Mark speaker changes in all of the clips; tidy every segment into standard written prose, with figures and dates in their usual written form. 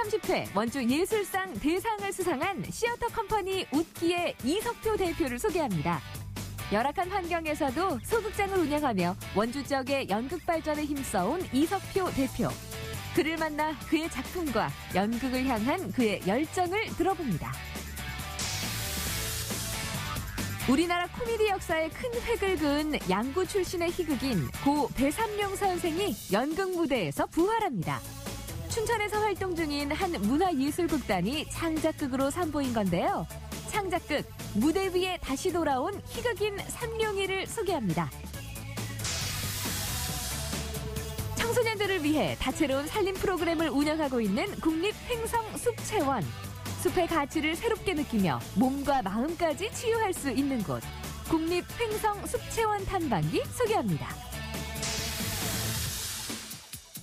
Speaker 1: 제30회 원주 예술상 대상을 수상한 시어터 컴퍼니 웃기의 이석표 대표를 소개합니다. 열악한 환경에서도 소극장을 운영하며 원주 지역의 연극 발전에 힘써온 이석표 대표. 그를 만나 그의 작품과 연극을 향한 그의 열정을 들어봅니다. 우리나라 코미디 역사에 큰 획을 그은 양구 출신의 희극인 고 배삼룡 선생이 연극 무대에서 부활합니다. 춘천에서 활동 중인 한 문화예술극단이 창작극으로 선보인 건데요. 창작극 무대 위에 다시 돌아온 희극인 삼룡이를 소개합니다. 청소년들을 위해 다채로운 살림 프로그램을 운영하고 있는 국립횡성숲체원. 숲의 가치를 새롭게 느끼며 몸과 마음까지 치유할 수 있는 곳. 국립횡성숲체원 탐방기 소개합니다.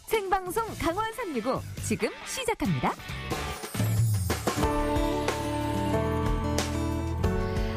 Speaker 1: 생방송 강원 365 지금 시작합니다.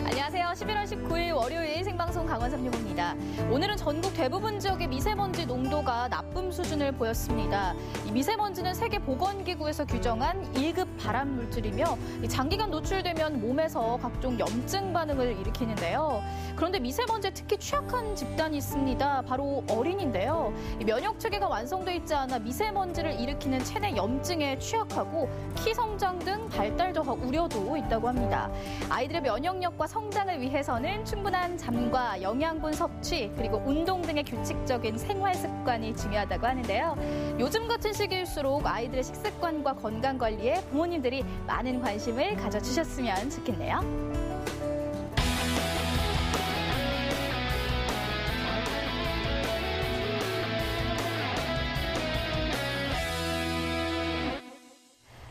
Speaker 2: 안녕하세요. 11월 19일 월요일 생방송 강원 365입니다. 오늘은 전국 대부분 지역의 미세먼지 농도가 나쁨 수준을 보였습니다. 이 미세먼지는 세계보건기구에서 규정한 1급 발암 물질이며 장기간 노출되면 몸에서 각종 염증 반응을 일으키는데요. 그런데 미세먼지에 특히 취약한 집단이 있습니다. 바로 어린이인데요. 면역 체계가 완성돼 있지 않아 미세먼지를 일으키는 체내 염증에 취약하고 키 성장 등 발달 저하 우려도 있다고 합니다. 아이들의 면역력과 성장을 위해서는 충분한 잠과 영양분 섭취 그리고 운동 등의 규칙적인 생활 습관이 중요하다고 하는데요. 요즘 같은 시기일수록 아이들의 식습관과 건강 관리에 부모님들이 많은 관심을 가져주셨으면 좋겠네요.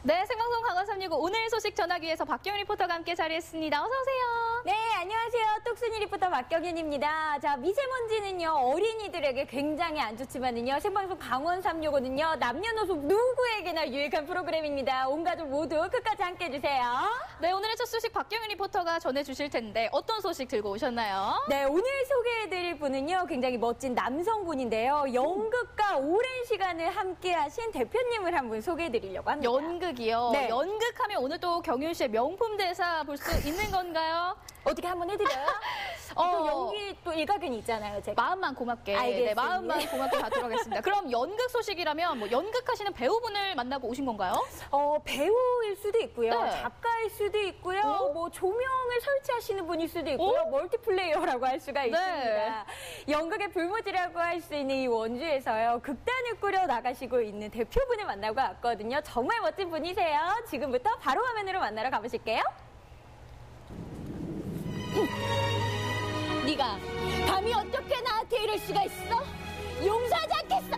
Speaker 2: 네, 생방송 강원 365 오늘 소식 전하기 위해서 박경윤 리포터가 함께 자리했습니다. 어서 오세요.
Speaker 3: 네, 안녕하세요. 똑순이 리포터 박경윤입니다. 자, 미세먼지는요, 어린이들에게 굉장히 안 좋지만은요, 생방송 강원 365는요, 남녀노소 누구에게나 유익한 프로그램입니다. 온 가족 모두 끝까지 함께 해주세요.
Speaker 2: 네, 오늘의 첫 소식 박경윤 리포터가 전해주실 텐데 어떤 소식 들고 오셨나요?
Speaker 3: 네, 오늘 소개해드릴 분은요, 굉장히 멋진 남성분인데요. 연극과 오랜 시간을 함께 하신 대표님을 한 분 소개해드리려고 합니다.
Speaker 2: 연극이요?
Speaker 3: 네.
Speaker 2: 연극하면 오늘 또 경윤 씨의 명품 대사 볼 수 있는 건가요?
Speaker 3: 어떻게 한번 해드려요? 또 연기 또 일가견이 있잖아요, 제가.
Speaker 2: 마음만 고맙게.
Speaker 3: 알겠습니다.
Speaker 2: 네, 마음만 고맙게 가도록 하겠습니다. 그럼 연극 소식이라면 뭐 연극하시는 배우분을 만나고 오신 건가요?
Speaker 3: 배우일 수도 있고요.
Speaker 2: 네.
Speaker 3: 작가일 수도 있고요. 뭐 조명을 설치하시는 분일 수도 있고요. 멀티플레이어라고 할 수가 있습니다. 연극의 불모지라고 할 수 있는 이 원주에서요. 극단을 꾸려 나가시고 있는 대표분을 만나고 왔거든요. 정말 멋진 분이세요. 지금부터 바로 화면으로 만나러 가보실게요. 네가 감히 어떻게 나한테 이럴 수가 있어? 용서하지 않겠어.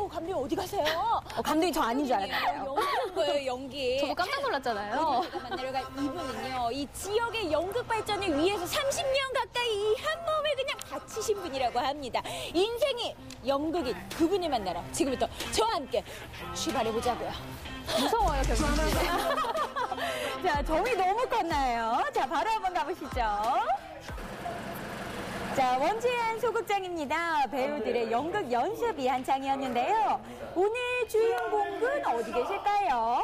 Speaker 3: 감독님 어디 가세요? 감독님 저 아닌 줄 알았어요. 연기인 거예요, 연기.
Speaker 2: 저도 깜짝 놀랐잖아요.
Speaker 3: 제가 만나러 갈 이분은요, 이 지역의 연극 발전을 위해서 30년 가까이 이 한 몸을 그냥 바치신 분이라고 합니다. 인생이 연극인 그분을 만나러 지금부터 저와 함께 출발해보자고요.
Speaker 2: 무서워요, 경윤 씨.
Speaker 3: 자, 정이 너무 컸나요? 자, 바로 한번 가보시죠. 자, 원주의 한 소극장입니다. 배우들의 연극 연습이 한창이었는데요. 오늘 주인공은 어디 계실까요?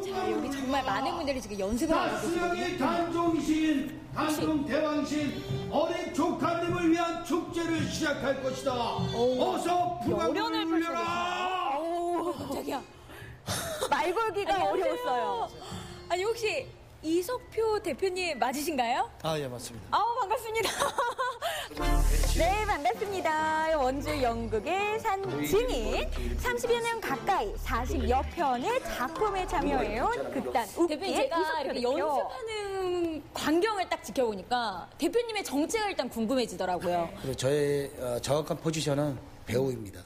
Speaker 3: 자, 여기 정말 많은 분들이 지금 연습을 하고 계시거든요.
Speaker 4: 수영의 단종신, 단종대왕신 어린 조카님을 위한 축제를 시작할 것이다. 어서 부관을 울려라.
Speaker 3: 깜짝이야. 말 걸기가 어려웠어요. 아니, 혹시 이석표 대표님 맞으신가요?
Speaker 5: 아, 예, 맞습니다.
Speaker 3: 반갑습니다. 네, 반갑습니다. 원주 연극의 산 증인 30여 년 가까이 40여 편의 작품에 참여해온 극단
Speaker 6: 대표님, 제가 이렇게 연습하는 광경을 딱 지켜보니까 대표님의 정체가 일단 궁금해지더라고요.
Speaker 5: 그리고 저의 정확한 포지션은 배우입니다.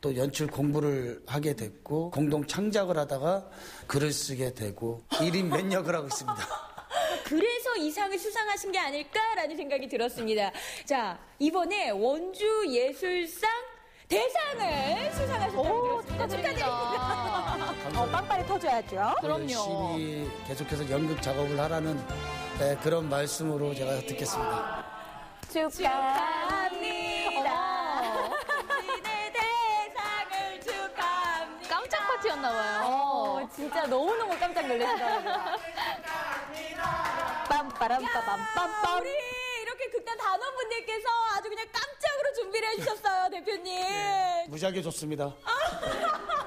Speaker 5: 또 연출 공부를 하게 됐고 공동 창작을 하다가 글을 쓰게 되고 1인 몇 역을 하고 있습니다.
Speaker 6: 그래서 이 상을 수상하신 게 아닐까라는 생각이 들었습니다. 자, 이번에 원주 예술상 대상을 수상하셨다고 들었습니다. 축하드립니다.
Speaker 3: 빵빠레 터져야죠.
Speaker 2: 그럼요.
Speaker 5: 열심히 계속해서 연극 작업을 하라는 그런 말씀으로 제가 듣겠습니다.
Speaker 3: 축하합니다.
Speaker 6: 네, 대상을 축하합니다.
Speaker 2: 깜짝 몰랐나 봐요.
Speaker 3: 진짜 너무너무 깜짝 놀라시더라고요. 빰빠람빠밤빰빰.
Speaker 6: 우리 이렇게 극단 단원분들께서 아주 그냥 깜짝으로 준비를 해주셨어요, 대표님.
Speaker 5: 무지하게 좋습니다.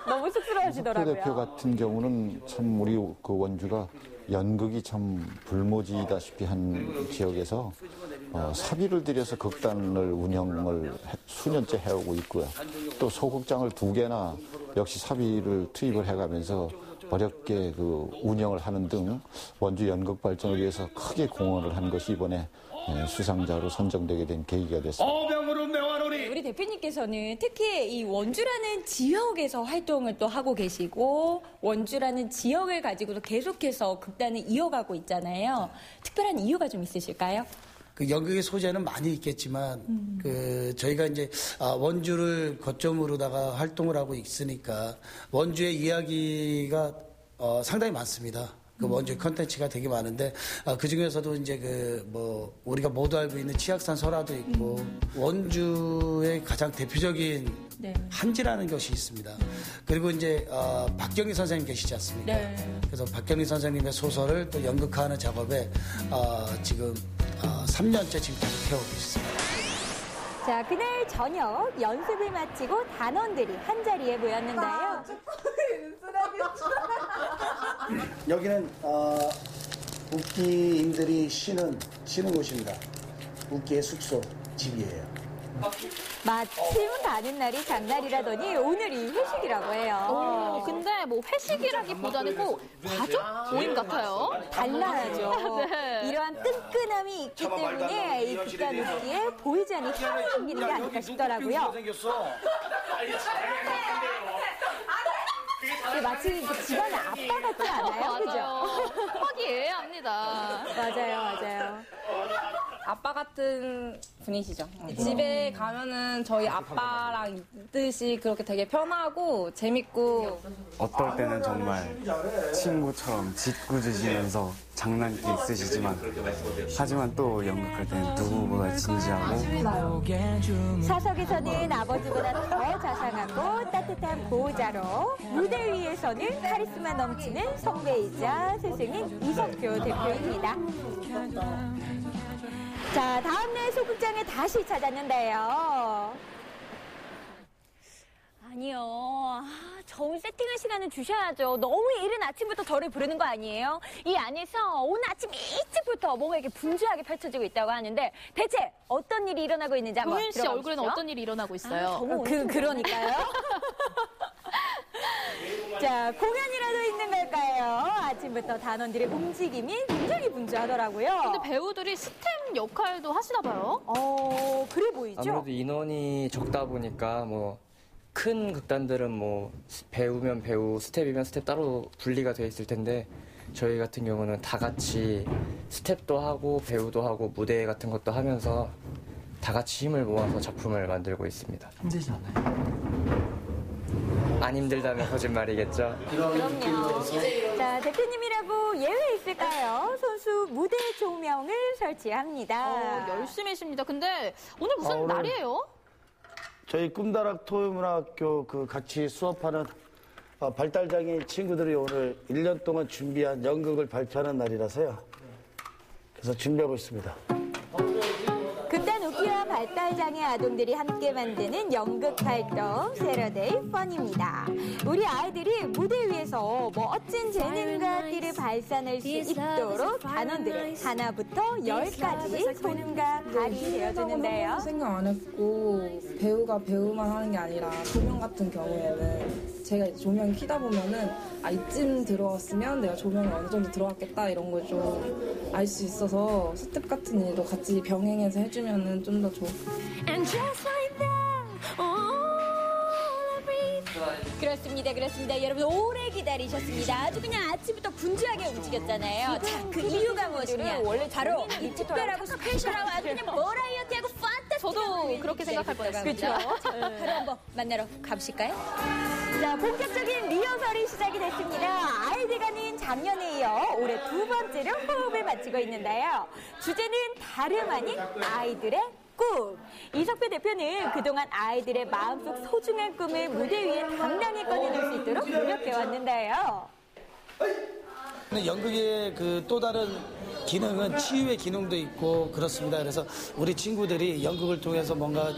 Speaker 3: 너무 쑥스러우시더라고요.
Speaker 7: 대표 같은 경우는 참 우리 그 원주가 연극이 참 불모지다시피 한 지역에서 사비를 들여서 극단을 운영을 수년째 해오고 있고요. 또 소극장을 2개나 역시 사비를 투입을 해가면서 어렵게 그 운영을 하는 등 원주 연극 발전을 위해서 크게 공헌을 한 것이 이번에 수상자로 선정되게 된 계기가 됐습니다.
Speaker 4: 어병으로 매화로리.
Speaker 6: 우리 대표님께서는 특히 이 원주라는 지역에서 활동을 또 하고 계시고 원주라는 지역을 가지고도 계속해서 극단을 이어가고 있잖아요. 특별한 이유가 좀 있으실까요?
Speaker 5: 그 연극의 소재는 많이 있겠지만 그 저희가 이제 원주를 거점으로다가 활동을 하고 있으니까 원주의 이야기가 상당히 많습니다. 그 원주의 컨텐츠가 되게 많은데 그 중에서도 이제 그 뭐 우리가 모두 알고 있는 치악산 설화도 있고 원주의 가장 대표적인 한지라는 것이 있습니다. 그리고 이제 박경리 선생님 계시지 않습니까? 그래서 박경리 선생님의 소설을 또 연극화하는 작업에 지금 3년째 지금 계속 해오고 있습니다.
Speaker 3: 자, 그날 저녁 연습을 마치고 단원들이 한자리에 모였는데요.
Speaker 5: 여기는 웃기인들이 쉬는 곳입니다. 웃기의 숙소 집이에요.
Speaker 3: 마침 가는 날이 장날이라더니 오늘이 회식이라고 해요.
Speaker 2: 근데 뭐 회식이라기보다는 꼭 가족 모임 같아요.
Speaker 3: 달라야죠.
Speaker 2: 네.
Speaker 3: 이러한 끈끈함이 있기 때문에 이 극단 웃기에 보이지 않는 힘이 생기는 게 아닐까 싶더라고요. 마치 집안의 아빠 같지 않아요? 그죠?
Speaker 2: 화기애애합니다.
Speaker 3: 맞아요.
Speaker 8: 아빠 같은 분이시죠. 집에 가면은 저희 아빠랑 있듯이 그렇게 되게 편하고 재밌고
Speaker 9: 어떨 때는 정말 친구처럼 짓궂으시면서 장난기 있으시지만 하지만 또 연극할 때는 누구보다 진지하고
Speaker 3: 사석에서는 아버지보다 더 자상하고 따뜻한 보호자로 무대 위에서는 카리스마 넘치는 선배이자 스승인 이석규 대표입니다. 자, 다음날 소극장에 다시 찾았는데요. 아니요. 저울 세팅할 시간은 주셔야죠. 너무 이른 아침부터 저를 부르는 거 아니에요? 이 안에서 오늘 아침 일찍부터 뭔가 이렇게 분주하게 펼쳐지고 있다고 하는데 대체 어떤 일이 일어나고 있는지 한번
Speaker 2: 도윤 씨
Speaker 3: 들어가
Speaker 2: 얼굴에는
Speaker 3: 보시죠.
Speaker 2: 어떤 일이 일어나고 있어요?
Speaker 3: 그러니까요. 자, 공연이라도 있는 걸까요? 아침부터 단원들의 움직임이 굉장히 분주하더라고요.
Speaker 2: 근데 배우들이 스텝 역할도 하시나 봐요?
Speaker 3: 그래 보이죠?
Speaker 10: 아무래도 인원이 적다 보니까 뭐 큰 극단들은 뭐 배우면 배우, 스텝이면 스텝 따로 분리가 돼 있을 텐데 저희 같은 경우는 다 같이 스텝도 하고 배우도 하고 무대 같은 것도 하면서 다 같이 힘을 모아서 작품을 만들고 있습니다.
Speaker 9: 힘들지 않아요?
Speaker 10: 안 힘들다면 거짓말이겠죠?
Speaker 3: 그럼요. 자, 대표님이라고 예외 있을까요? 선수 무대 조명을 설치합니다.
Speaker 2: 열심히십니다. 근데 오늘 무슨 날이에요?
Speaker 5: 저희 꿈다락 토요문화학교 그 같이 수업하는 발달장애인 친구들이 오늘 1년 동안 준비한 연극을 발표하는 날이라서요. 그래서 준비하고 있습니다.
Speaker 3: 극단 웃기와 발달장애 아동들이 함께 만드는 연극 활동 세러데이 펀입니다. 우리 아이들이 무대 위에서 멋진 재능과 끼를 발산할 수 있도록 단원들을 하나부터 10까지 손과 발이 되어주는데요.
Speaker 8: 생각 안 했고 배우가 배우만 하는 게 아니라 조명 같은 경우에는 제가 이제 조명이 켜다 보면은 이쯤 들어왔으면 내가 조명이 어느 정도 들어왔겠다 이런 걸 좀 알 수 있어서 스텝 같은 일도 같이 병행해서 해주면은 좀 더 좋고.
Speaker 3: 그렇습니다. 여러분 오래 기다리셨습니다. 아주 그냥 아침부터 분주하게 움직였잖아요. 자, 그 이유가 뭐냐? 원래 바로 이 특별하고 스페셜하고 아주 그냥 버라이어티하고 판타스틱한
Speaker 2: 저도 그렇게 생각할 뻔했습니다.
Speaker 3: 그렇죠. 자, 바로 한번 만나러 가보실까요? 자, 본격적인 리허설이 시작이 됐습니다. 아이들과는 작년에 이어 올해 2번째로 호흡을 맞추고 있는데요. 주제는 다름 아닌 아이들의 꿈. 이석표 대표는 그동안 아이들의 마음속 소중한 꿈을 무대 위에 당당히 꺼내놓을 수 있도록 노력해왔는데요.
Speaker 5: 연극의 그 또 다른 기능은 치유의 기능도 있고 그렇습니다. 그래서 우리 친구들이 연극을 통해서 뭔가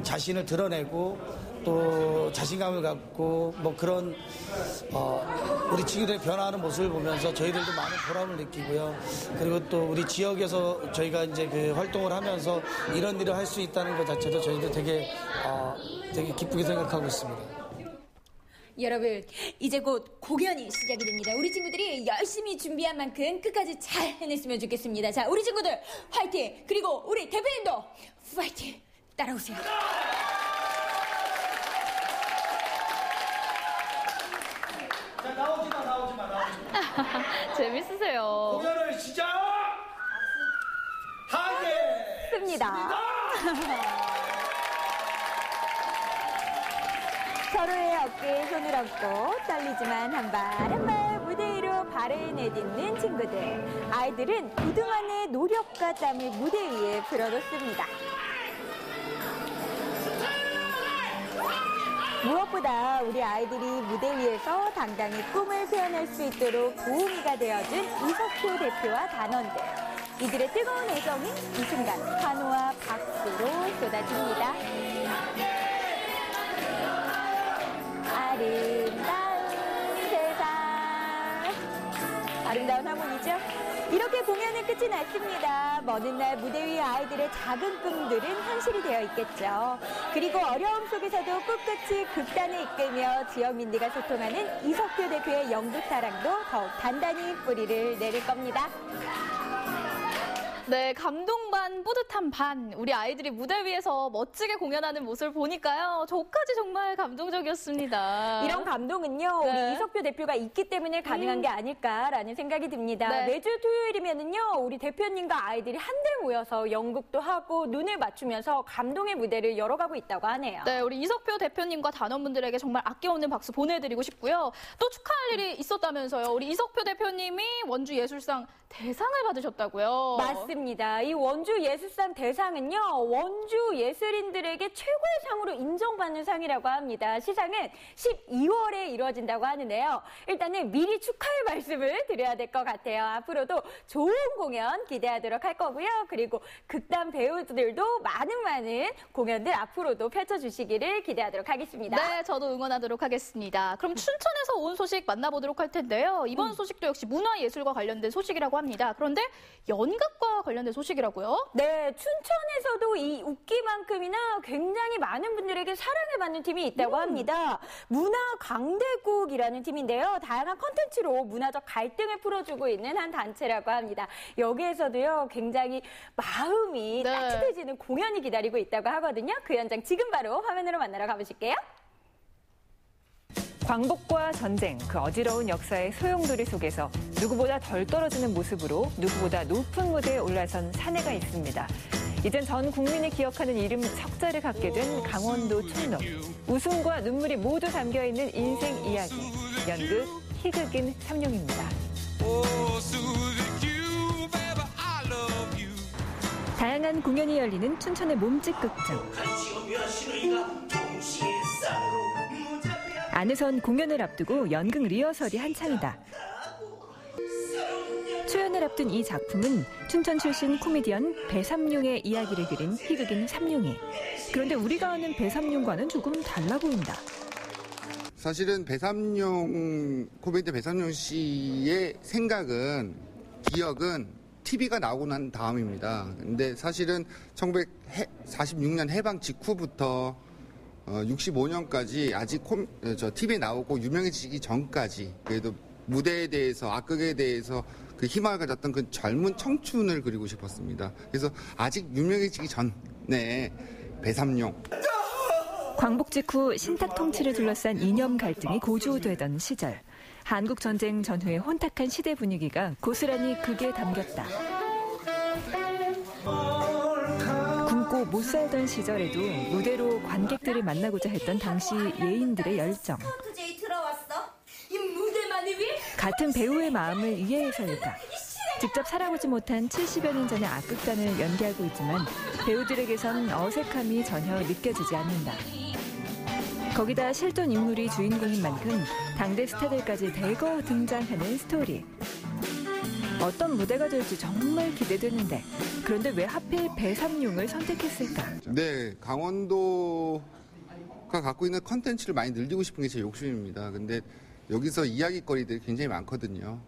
Speaker 5: 자신을 드러내고 또 자신감을 갖고 뭐 그런 우리 친구들의 변화하는 모습을 보면서 저희들도 많은 보람을 느끼고요. 그리고 또 우리 지역에서 저희가 이제 그 활동을 하면서 이런 일을 할 수 있다는 것 자체도 저희도 되게 기쁘게 생각하고 있습니다.
Speaker 6: 여러분, 이제 곧 공연이 시작이 됩니다. 우리 친구들이 열심히 준비한 만큼 끝까지 잘 해냈으면 좋겠습니다. 자, 우리 친구들 화이팅! 그리고 우리 대표님도 화이팅! 따라오세요.
Speaker 4: 자, 나오지 마.
Speaker 2: 재밌으세요.
Speaker 4: 공연을 시작하겠습니다.
Speaker 3: 서로의 어깨에 손을 얹고 떨리지만 한 발 한 발 무대 위로 발을 내딛는 친구들. 아이들은 그동안의 노력과 땀을 무대 위에 불어넣습니다. 무엇보다 우리 아이들이 무대 위에서 당당히 꿈을 표현할 수 있도록 도우미가 되어준 이석표 대표와 단원들. 이들의 뜨거운 애정이 이 순간 환호와 박수로 쏟아집니다. 아름다운 세상. 아름다운 하모니죠? 이렇게 공연은 끝이 났습니다. 먼 날 무대 위 아이들의 작은 꿈들은 현실이 되어 있겠죠. 그리고 어려움 속에서도 꿋꿋이 극단을 이끌며 지역민들과 소통하는 이석표 대표의 연극 사랑도 더욱 단단히 뿌리를 내릴 겁니다.
Speaker 2: 네, 감동 반, 뿌듯한 반. 우리 아이들이 무대 위에서 멋지게 공연하는 모습을 보니까요. 저까지 정말 감동적이었습니다.
Speaker 3: 이런 감동은요,
Speaker 2: 네.
Speaker 3: 우리 이석표 대표가 있기 때문에 가능한 게 아닐까라는 생각이 듭니다.
Speaker 2: 네.
Speaker 3: 매주 토요일이면은요, 우리 대표님과 아이들이 한데 모여서 연극도 하고 눈을 맞추면서 감동의 무대를 열어가고 있다고 하네요.
Speaker 2: 네, 우리 이석표 대표님과 단원분들에게 정말 아껴오는 박수 보내드리고 싶고요. 또 축하할 일이 있었다면서요. 우리 이석표 대표님이 원주 예술상 대상을 받으셨다고요.
Speaker 3: 맞습니다. 이 원주 예술상 대상은요, 원주 예술인들에게 최고의 상으로 인정받는 상이라고 합니다. 시상은 12월에 이루어진다고 하는데요. 일단은 미리 축하의 말씀을 드려야 될 것 같아요. 앞으로도 좋은 공연 기대하도록 할 거고요. 그리고 극단 배우들도 많은 공연들 앞으로도 펼쳐주시기를 기대하도록 하겠습니다.
Speaker 2: 네, 저도 응원하도록 하겠습니다. 그럼 춘천에서 온 소식 만나보도록 할 텐데요. 이번 소식도 역시 문화예술과 관련된 소식이라고 합니다. 그런데 연극과 관련된 소식이라고요?
Speaker 3: 네, 춘천에서도 이 웃기만큼이나 굉장히 많은 분들에게 사랑을 받는 팀이 있다고 합니다. 문화 강대국이라는 팀인데요. 다양한 콘텐츠로 문화적 갈등을 풀어주고 있는 한 단체라고 합니다. 여기에서도요, 굉장히 마음이 따뜻해지는 공연이 기다리고 있다고 하거든요. 그 현장 지금 바로 화면으로 만나러 가보실게요.
Speaker 1: 광복과 전쟁, 그 어지러운 역사의 소용돌이 속에서 누구보다 덜 떨어지는 모습으로 누구보다 높은 무대에 올라선 사내가 있습니다. 이젠 전 국민이 기억하는 이름 석자를 갖게 된 강원도 촌놈. 웃음과 눈물이 모두 담겨있는 인생 이야기. 연극 희극인 삼룡입니다. 다양한 공연이 열리는 춘천의 몸짓 극장. 안에선 공연을 앞두고 연극 리허설이 한창이다. 초연을 앞둔 이 작품은 춘천 출신 코미디언 배삼룡의 이야기를 그린 희극인 삼룡이. 그런데 우리가 아는 배삼룡과는 조금 달라 보인다.
Speaker 11: 사실은 코미디언 배삼룡 씨의 생각은, 기억은 TV가 나오고 난 다음입니다. 근데 사실은 1946년 해방 직후부터 65년까지 아직 TV에 나오고 유명해지기 전까지 그래도 무대에 대해서, 악극에 대해서 그 희망을 가졌던 그 젊은 청춘을 그리고 싶었습니다. 그래서 아직 유명해지기 전에 배삼룡.
Speaker 1: 광복 직후 신탁 통치를 둘러싼 이념 갈등이 고조되던 시절. 한국 전쟁 전후의 혼탁한 시대 분위기가 고스란히 극에 담겼다. 굶고 못 살던 시절에도 무대로 관객들을 만나고자 했던 당시 예인들의 열정. 같은 배우의 마음을 이해해서일까? 직접 살아보지 못한 70여 년 전의 악극단을 연기하고 있지만 배우들에게선 어색함이 전혀 느껴지지 않는다. 거기다 실존 인물이 주인공인 만큼 당대 스타들까지 대거 등장하는 스토리. 어떤 무대가 될지 정말 기대되는데 그런데 왜 하필 배삼룡을 선택했을까?
Speaker 11: 네, 강원도가 갖고 있는 컨텐츠를 많이 늘리고 싶은 게 제 욕심입니다. 근데 여기서 이야기거리들이 굉장히 많거든요.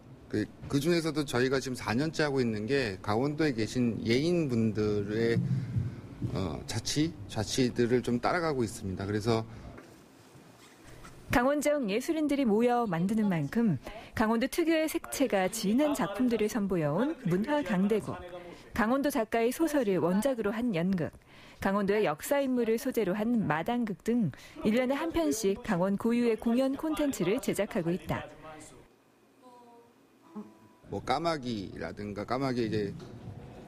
Speaker 11: 그 중에서도 저희가 지금 4년째 하고 있는 게 강원도에 계신 예인분들의 자치들을 좀 따라가고 있습니다. 그래서
Speaker 1: 강원 지역 예술인들이 모여 만드는 만큼 강원도 특유의 색채가 진한 작품들을 선보여온 문화 강대구, 강원도 작가의 소설을 원작으로 한 연극, 강원도의 역사 인물을 소재로 한 마당극 등 1년에 한 편씩 강원 고유의 공연 콘텐츠를 제작하고 있다.
Speaker 11: 뭐 까마귀라든가 까마귀 이제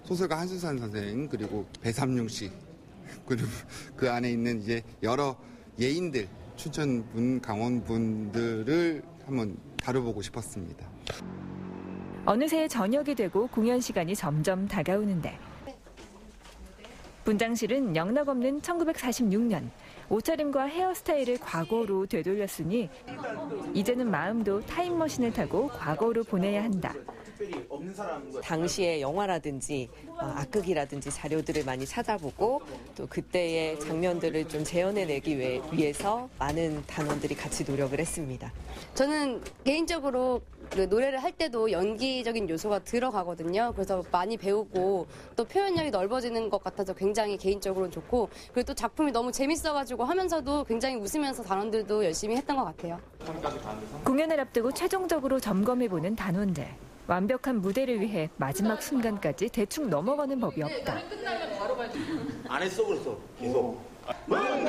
Speaker 11: 소설가 한수산 선생 그리고 배삼룡 씨 그리고 그 안에 있는 이제 여러 예인들 춘천분 강원분들을 한번 다뤄보고 싶었습니다.
Speaker 1: 어느새 저녁이 되고 공연 시간이 점점 다가오는데 분장실은 영락없는 1946년 옷차림과 헤어스타일을 과거로 되돌렸으니 이제는 마음도 타임머신을 타고 과거로 보내야 한다.
Speaker 12: 당시의 영화라든지 악극이라든지 자료들을 많이 찾아보고 또 그때의 장면들을 좀 재현해내기 위해서 많은 단원들이 같이 노력을 했습니다.
Speaker 13: 저는 개인적으로 노래를 할 때도 연기적인 요소가 들어가거든요. 그래서 많이 배우고 또 표현력이 넓어지는 것 같아서 굉장히 개인적으로는 좋고 그리고 또 작품이 너무 재밌어가지고 하면서도 굉장히 웃으면서 단원들도 열심히 했던 것 같아요.
Speaker 1: 공연을 앞두고 최종적으로 점검해보는 단원들. 완벽한 무대를 위해 마지막 순간까지 대충 넘어가는 법이 없다.
Speaker 4: 안 했어 그래서 계속. 문강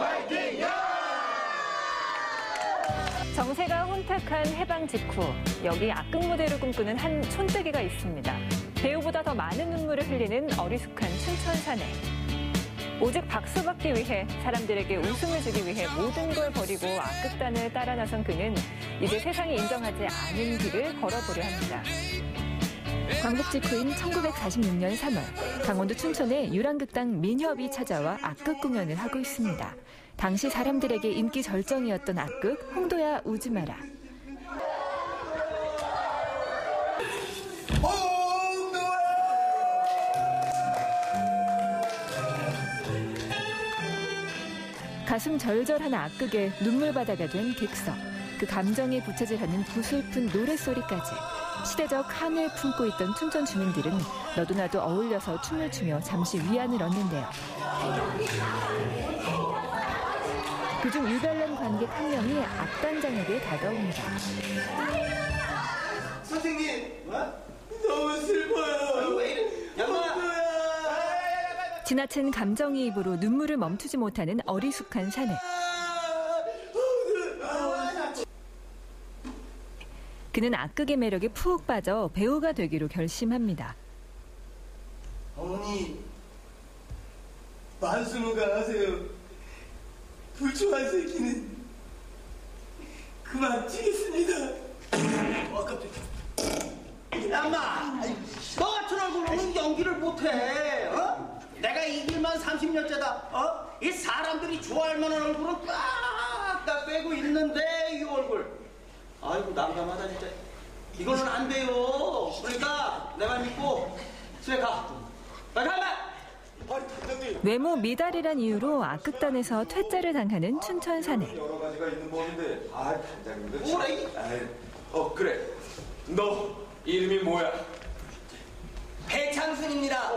Speaker 4: 화이팅요!
Speaker 1: 정세가 혼탁한 해방 직후 여기 악극 무대를 꿈꾸는 한 촌뜨기가 있습니다. 배우보다 더 많은 눈물을 흘리는 어리숙한 춘천 사내. 오직 박수받기 위해 사람들에게 웃음을 주기 위해 모든 걸 버리고 악극단을 따라 나선 그는 이제 세상이 인정하지 않은 길을 걸어보려 합니다. 광복 직후인 1946년 3월 강원도 춘천에 유랑극당 민협이 찾아와 악극 공연을 하고 있습니다. 당시 사람들에게 인기 절정이었던 악극 홍도야 우지마라. 가슴 절절한 악극에 눈물바다가 된 객석. 그 감정에 부채질하는 구슬픈 노랫소리까지. 시대적 한을 품고 있던 춘천 주민들은 너도 나도 어울려서 춤을 추며 잠시 위안을 얻는데요. 그중 유별난 관객 한 명이 악단장에게 다가옵니다.
Speaker 4: 선생님, 너무 슬퍼요. 왜 이래?
Speaker 1: 지나친 감정이입으로 눈물을 멈추지 못하는 어리숙한 사내. 그는 악극의 매력에 푹 빠져 배우가 되기로 결심합니다.
Speaker 4: 어머니, 만수무강 하세요. 불충한 새끼는 그만 튀겠습니다. 깜짝이야. 엄마, 너 같은 얼굴로는 연기를 못해. 내가 이 길만 30년째다. 이 사람들이 좋아할 만한 얼굴은 딱 빼고 있는데 이 얼굴. 아이고 난감하다 진짜. 이거는 안 돼요. 그러니까 내가 믿고 집에 가. 빨리 가.
Speaker 1: 외모 미달이란 이유로 악극단에서 퇴짜를 당하는 춘천 사내.
Speaker 14: 여러 가지가 있는 법인데 단장님들.
Speaker 4: 뭐래?
Speaker 14: 그래. 너 이름이 뭐야?
Speaker 4: 배창순입니다.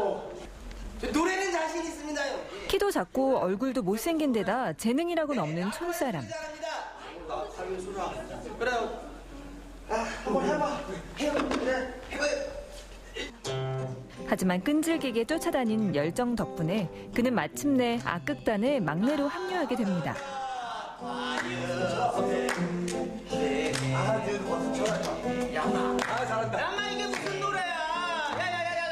Speaker 4: 노래는 자신 있습니다요.
Speaker 1: 키도 작고 얼굴도 못생긴 데다 재능이라고는 없는 촌사람.
Speaker 4: 그래요. 한번 해봐. 그래, 해봐요.
Speaker 1: 하지만 끈질기게 쫓아다닌 열정 덕분에 그는 마침내 악극단의 막내로 합류하게 됩니다.
Speaker 4: 잘한다. 야마 이게 무슨 노래야? 야야야야.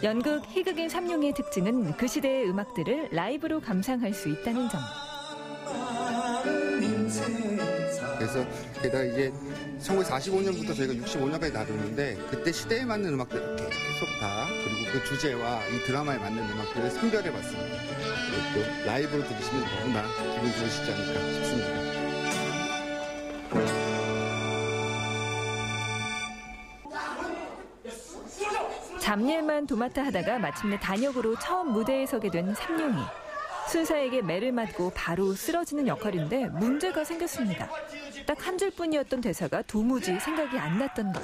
Speaker 1: 연극 희극인 삼룡의 특징은 그 시대의 음악들을 라이브로 감상할 수 있다는 점.
Speaker 11: 그래서 게다가 이제 1945년부터 저희가 65년까지 다루는데 그때 시대에 맞는 음악들을 계속 다 그리고 그 주제와 이 드라마에 맞는 음악들을 선별해봤습니다. 또 라이브로 들으시면 너무나 기분 좋으시지 않을까 싶습니다.
Speaker 1: 잡일만 도맡아 하다가 마침내 단역으로 처음 무대에 서게 된 삼룡이. 순사에게 매를 맞고 바로 쓰러지는 역할인데 문제가 생겼습니다. 딱 한 줄뿐이었던 대사가 도무지 생각이 안 났던 것.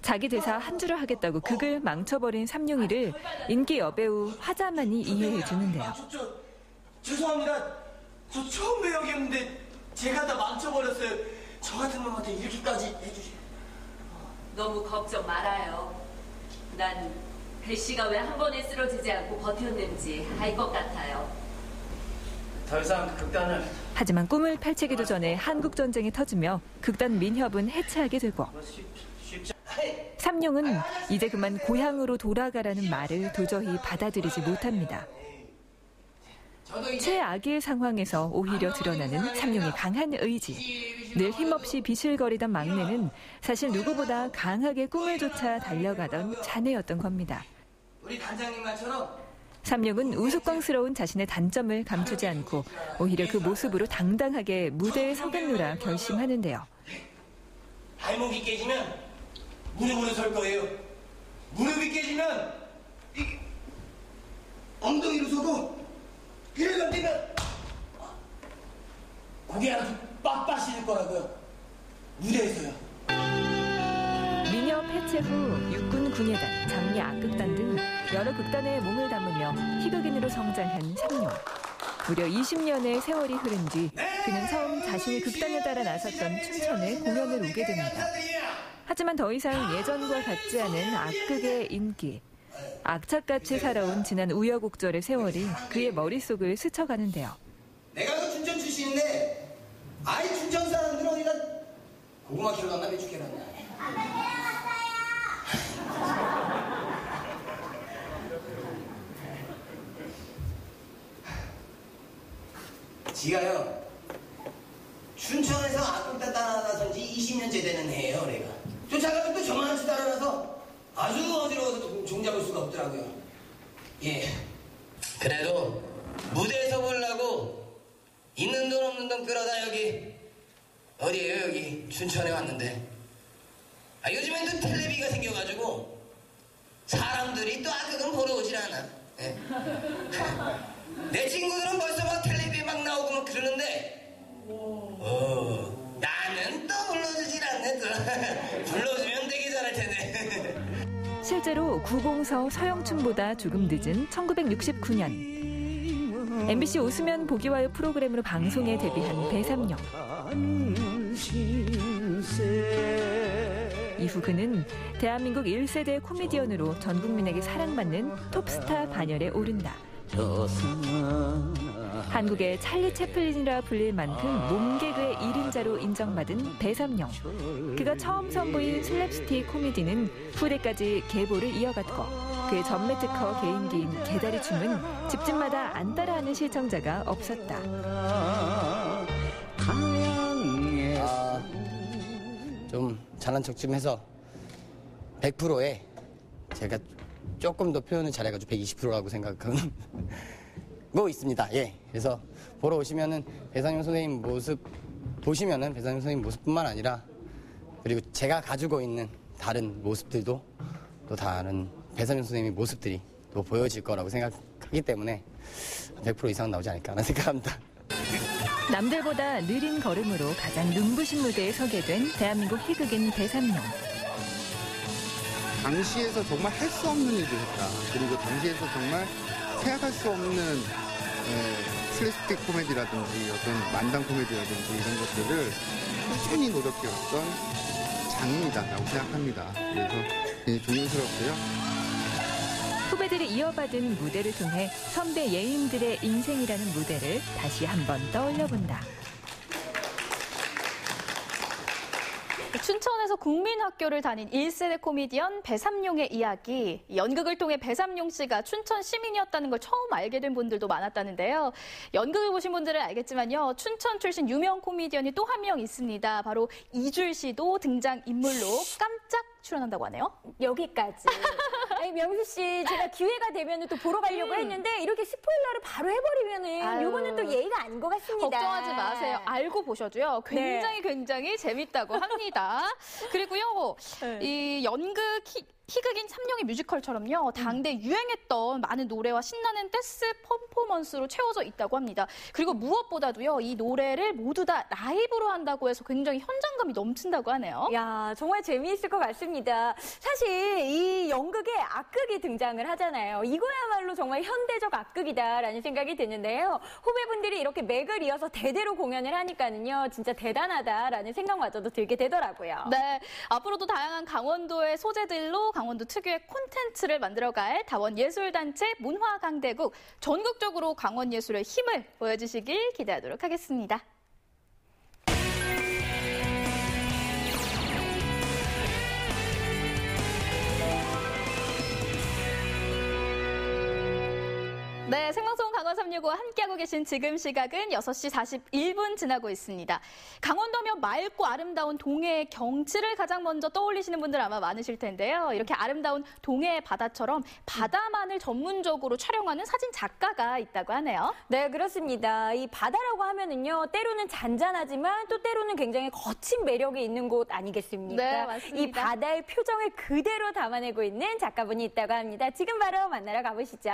Speaker 1: 자기 대사 한 줄을 하겠다고 극을 망쳐버린 삼룡이를 인기 여배우 화자만이 이해해 주는데요.
Speaker 4: 죄송합니다. 저 처음 배역이었는데 제가 다 망쳐버렸어요. 저 같은 놈한테 이렇게까지 해주시.
Speaker 15: 너무 걱정 말아요. 난 배 씨가 왜 한 번에 쓰러지지 않고 버텼는지 알 것 같아요.
Speaker 4: 더 이상 극단을.
Speaker 1: 하지만 꿈을 펼치기도 전에 한국 전쟁이 터지며 극단 민협은 해체하게 되고 삼룡은 이제 그만 고향으로 돌아가라는 말을 도저히 받아들이지 못합니다. 최악의 상황에서 오히려 드러나는 삼룡의 강한 의지. 늘 힘없이 비실거리던 막내는 사실 누구보다 강하게 꿈을 쫓아 달려가던 자네였던 겁니다.
Speaker 4: 우리 단장님 말처럼
Speaker 1: 삼룡은 우스꽝스러운 자신의 단점을 감추지 않고 오히려 그 모습으로 당당하게 무대에 서겠노라 결심하는데요.
Speaker 4: 발목이 깨지면 무릎으로 설 거예요. 무릎이 깨지면 엉덩이로 서고 귀를 감기면 고개 아주 빳빳해질 거라고요. 무대에서요.
Speaker 1: 민협 해체 후 육군 군예단, 장미 악극단 등 여러 극단에 몸을 담으며 희극인으로 성장한 삼룡. 무려 20년의 세월이 흐른 뒤 그는 처음 자신이 극단에 따라 나섰던 춘천에 공연을 오게 됩니다. 하지만 더 이상 예전과 같지 않은 악극의 인기. 악착같이 살아온 지난 우여곡절의 세월이 그의 머릿속을 스쳐가는데요.
Speaker 4: 내가 그 춘천 출신인데 아이 춘천 사람들은 어디다 고구마 키로 갔나 배추 키로 갔나. 지가요 춘천에서 악극단 따라나선 지 20년째 되는 해예요. 내가 쫓아가면 또 저만치 따라나서 아주 어지러워서 종잡을 수가 없더라고요. 예. 그래도 무대에서 보려고 있는 돈 없는 돈 끌어다 여기 어디에요 여기 춘천에 왔는데 요즘엔 또 텔레비가 생겨가지고 사람들이 또 악극은 보러 오질 않아. 예. 내 친구들은 벌써 막 텔레비에 막 나오고 막 그러는데 나는 또 불러주질 않네. 또 불러주면 되게 잘할 텐데.
Speaker 1: 실제로 구봉서 서영춘보다 조금 늦은 1969년 MBC 웃으면 보기 와요 프로그램으로 방송에 데뷔한 배삼룡. 이후 그는 대한민국 1세대 코미디언으로 전 국민에게 사랑받는 톱스타 반열에 오른다. 한국의 찰리 채플린이라 불릴 만큼 몸개그의 1인자로 인정받은 배삼룡. 그가 처음 선보인 슬랩스틱 코미디는 후대까지 계보를 이어갔고 그의 전매 특허 개인기인 개다리춤은 집집마다 안 따라하는 시청자가 없었다.
Speaker 4: 좀 잘난 척 좀 해서 100%에 제가 조금 더 표현을 잘해가지고 120%라고 생각하는 거 있습니다. 예. 그래서 보러 오시면은 배삼룡 선생님 모습 보시면은 배삼룡 선생님 모습뿐만 아니라 그리고 제가 가지고 있는 다른 모습들도 또 다른 배삼룡 선생님의 모습들이 또 보여질 거라고 생각하기 때문에 100% 이상 나오지 않을까 하는 생각합니다.
Speaker 1: 남들보다 느린 걸음으로 가장 눈부신 무대에 서게 된 대한민국 희극인 배삼룡.
Speaker 11: 당시에서 정말 할 수 없는 일을 했다. 그리고 당시에서 정말 생각할 수 없는 슬랩스틱 코미디라든지 어떤 만담 코미디라든지 이런 것들을 꾸준히 노력해왔던 장인이다라고 생각합니다. 그래서 굉장히 존경스럽고요.
Speaker 1: 후배들이 이어받은 무대를 통해 선배 예인들의 인생이라는 무대를 다시 한번 떠올려본다.
Speaker 2: 춘천에서 국민학교를 다닌 1세대 코미디언 배삼룡의 이야기. 연극을 통해 배삼룡 씨가 춘천 시민이었다는 걸 처음 알게 된 분들도 많았다는데요. 연극을 보신 분들은 알겠지만요. 춘천 출신 유명 코미디언이 또 한 명 있습니다. 바로 이줄 씨도 등장인물로 깜짝 출연한다고 하네요.
Speaker 3: 여기까지. 아니, 명수 씨, 제가 기회가 되면 또 보러 가려고 했는데 이렇게 스포일러를 바로 해버리면은 이거는 또 예의가 아닌 것 같습니다.
Speaker 2: 걱정하지 마세요. 알고 보셔도요. 굉장히 재밌다고 합니다. 그리고요, 이 연극 희극인 삼룡의 뮤지컬처럼요. 당대 유행했던 많은 노래와 신나는 댄스 퍼포먼스로 채워져 있다고 합니다. 그리고 무엇보다도요. 이 노래를 모두 다 라이브로 한다고 해서 굉장히 현장감이 넘친다고 하네요.
Speaker 3: 야, 정말 재미있을 것 같습니다. 사실 이 연극에 악극이 등장을 하잖아요. 이거야말로 정말 현대적 악극이다라는 생각이 드는데요. 후배분들이 이렇게 맥을 이어서 대대로 공연을 하니까는요. 진짜 대단하다라는 생각마저도 들게 되더라고요.
Speaker 2: 네, 앞으로도 다양한 강원도의 소재들로 강원도 특유의 콘텐츠를 만들어갈 다원예술단체 문화강대국, 전국적으로 강원예술의 힘을 보여주시길 기대하도록 하겠습니다. 네, 생방송 강원 365 함께하고 계신 지금 시각은 6시 41분 지나고 있습니다. 강원도면 맑고 아름다운 동해의 경치를 가장 먼저 떠올리시는 분들 아마 많으실 텐데요. 이렇게 아름다운 동해의 바다처럼 바다만을 전문적으로 촬영하는 사진 작가가 있다고 하네요.
Speaker 3: 네, 그렇습니다. 이 바다라고 하면은요, 때로는 잔잔하지만 또 때로는 굉장히 거친 매력이 있는 곳 아니겠습니까?
Speaker 2: 네, 맞습니다.
Speaker 3: 이 바다의 표정을 그대로 담아내고 있는 작가분이 있다고 합니다. 지금 바로 만나러 가보시죠.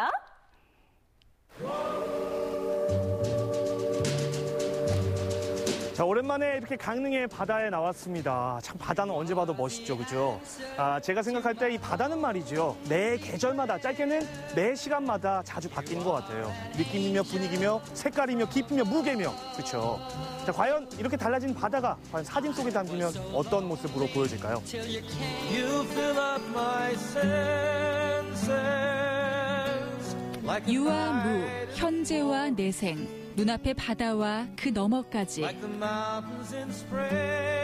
Speaker 16: 자, 오랜만에 이렇게 강릉의 바다에 나왔습니다. 참 바다는 언제 봐도 멋있죠, 그죠? 제가 생각할 때 이 바다는 말이죠. 매 계절마다, 짧게는 매 시간마다 자주 바뀌는 것 같아요. 느낌이며 분위기며 색깔이며 깊이며 무게며, 그렇죠? 자, 과연 이렇게 달라진 바다가 과연 사진 속에 담기면 어떤 모습으로 보여질까요?
Speaker 17: 유와 무, 현재와 내생, 눈앞의 바다와 그 너머까지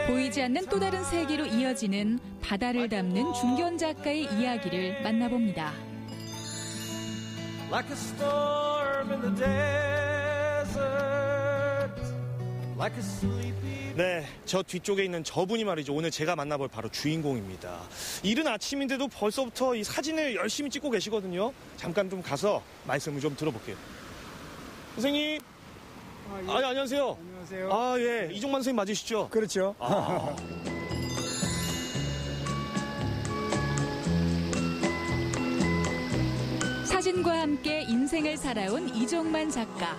Speaker 17: 보이지 않는 또 다른 세계로 이어지는 바다를 담는 중견 작가의 이야기를 만나봅니다.
Speaker 16: 네, 저 뒤쪽에 있는 저분이 말이죠. 오늘 제가 만나볼 바로 주인공입니다. 이른 아침인데도 벌써부터 이 사진을 열심히 찍고 계시거든요. 잠깐 좀 가서 말씀을 좀 들어볼게요. 선생님. 예, 안녕하세요.
Speaker 18: 안녕하세요.
Speaker 16: 예. 이종만 선생님 맞으시죠?
Speaker 18: 그렇죠.
Speaker 17: 사진과 함께 인생을 살아온 이종만 작가.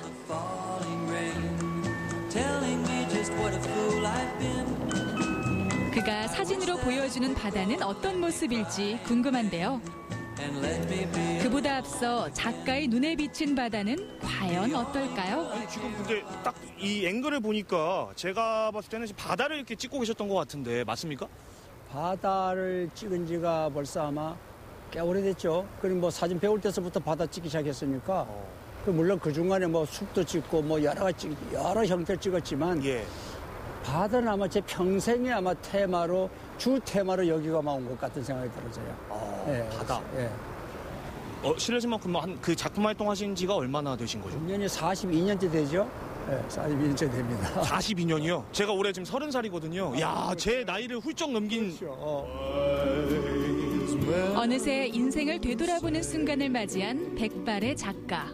Speaker 17: 그가 사진으로 보여주는 바다는 어떤 모습일지 궁금한데요. 그보다 앞서 작가의 눈에 비친 바다는 과연 어떨까요?
Speaker 16: 아니, 지금 근데 딱 이 앵글을 보니까 제가 봤을 때는 바다를 이렇게 찍고 계셨던 것 같은데 맞습니까?
Speaker 18: 바다를 찍은 지가 벌써 아마 꽤 오래됐죠. 그리고 뭐 사진 배울 때서부터 바다 찍기 시작했으니까 물론 그 중간에 뭐 숲도 찍고 뭐 여러 형태를 찍었지만 바다는 아마 제 평생의 아마 테마로 주 테마로 여기가 온 것 같은 생각이 들어져요.
Speaker 16: 네, 바다. 예. 실례지만 그 작품 활동하신 지가 얼마나 되신 거죠?
Speaker 18: 6년이 42년째 되죠. 네, 42년째 됩니다.
Speaker 16: 42년이요? 제가 올해 지금 30살이거든요. 야, 제 나이를 훌쩍 넘긴.
Speaker 17: 어느새 인생을 되돌아보는 순간을 맞이한 백발의 작가.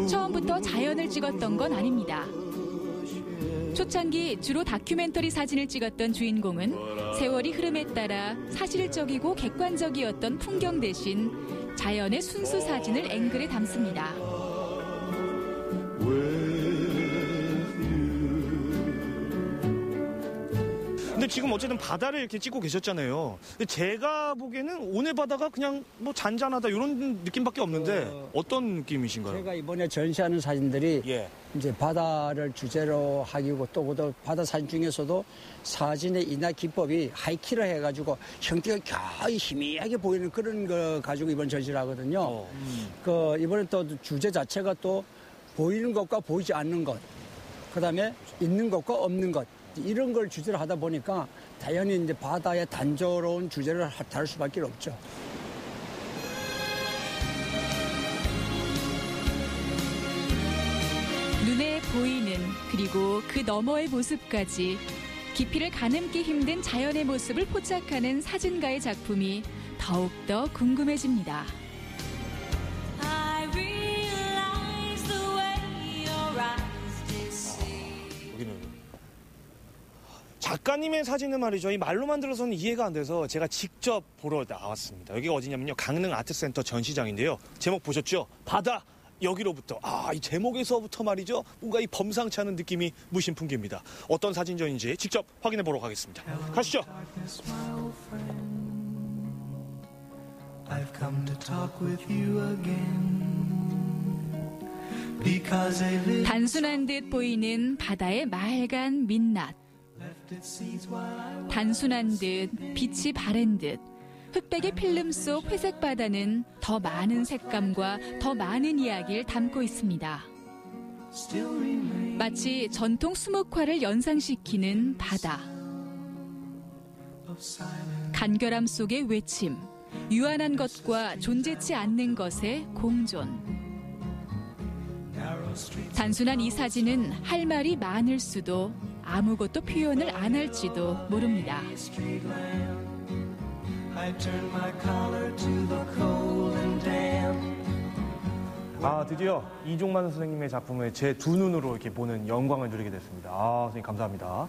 Speaker 17: 처음부터 자연을 찍었던 건 아닙니다. 초창기 주로 다큐멘터리 사진을 찍었던 주인공은 세월이 흐름에 따라 사실적이고 객관적이었던 풍경 대신 자연의 순수 사진을 앵글에 담습니다.
Speaker 16: 근데 지금 어쨌든 바다를 이렇게 찍고 계셨잖아요. 근데 제가 보기에는 오늘 바다가 그냥 뭐 잔잔하다 이런 느낌밖에 없는데 어떤 느낌이신가요?
Speaker 18: 제가 이번에 전시하는 사진들이 이제 바다를 주제로 하기고 또 바다 사진 중에서도 사진의 인화 기법이 하이키라 해가지고 형태가 겨우 희미하게 보이는 그런 거 가지고 이번 전시를 하거든요. 이번에 또 주제 자체가 또 보이는 것과 보이지 않는 것, 그다음에 있는 것과 없는 것 이런 걸 주제로 하다 보니까 당연히 이제 바다의 단조로운 주제를 다룰 수밖에 없죠.
Speaker 17: 눈에 보이는 그리고 그 너머의 모습까지 깊이를 가늠기 힘든 자연의 모습을 포착하는 사진가의 작품이 더욱더 궁금해집니다.
Speaker 16: 작가님의 사진은 말이죠. 이 말로만 들어서는 이해가 안 돼서 제가 직접 보러 나왔습니다. 여기가 어디냐면요. 강릉 아트센터 전시장인데요. 제목 보셨죠? 바다 여기로부터. 이 제목에서부터 말이죠. 뭔가 이 범상치 않은 느낌이 무심 풍깁니다. 어떤 사진전인지 직접 확인해 보러 가겠습니다. 가시죠.
Speaker 17: 단순한 듯 보이는 바다의 맑은 민낯. 단순한 듯 빛이 바랜 듯 흑백의 필름 속 회색 바다는 더 많은 색감과 더 많은 이야기를 담고 있습니다. 마치 전통 수목화를 연상시키는 바다. 간결함 속의 외침, 유한한 것과 존재치 않는 것의 공존. 단순한 이 사진은 할 말이 많을 수도 아무것도 표현을 안 할지도 모릅니다.
Speaker 16: 드디어 이종만 선생님의 작품을 제 두 눈으로 이렇게 보는 영광을 누리게 됐습니다. 선생님 감사합니다.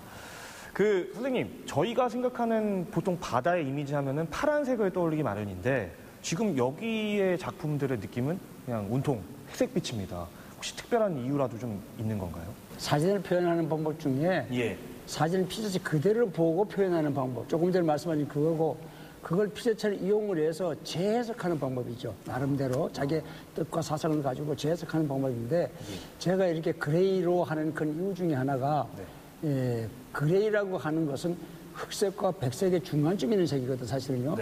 Speaker 16: 선생님, 저희가 생각하는 보통 바다의 이미지 하면은 파란색을 떠올리기 마련인데 지금 여기의 작품들의 느낌은 그냥 온통 회색빛입니다. 혹시 특별한 이유라도 좀 있는 건가요?
Speaker 18: 사진을 표현하는 방법 중에 사진을 피사체 그대로 보고 표현하는 방법, 조금 전에 말씀하신 그거고 그걸 피사체를 이용을 해서 재해석하는 방법이죠. 나름대로 자기의 뜻과 사상을 가지고 재해석하는 방법인데 제가 이렇게 그레이로 하는 그 이유 중에 하나가 그레이라고 하는 것은 흑색과 백색의 중간쯤 있는 색이거든 사실은요.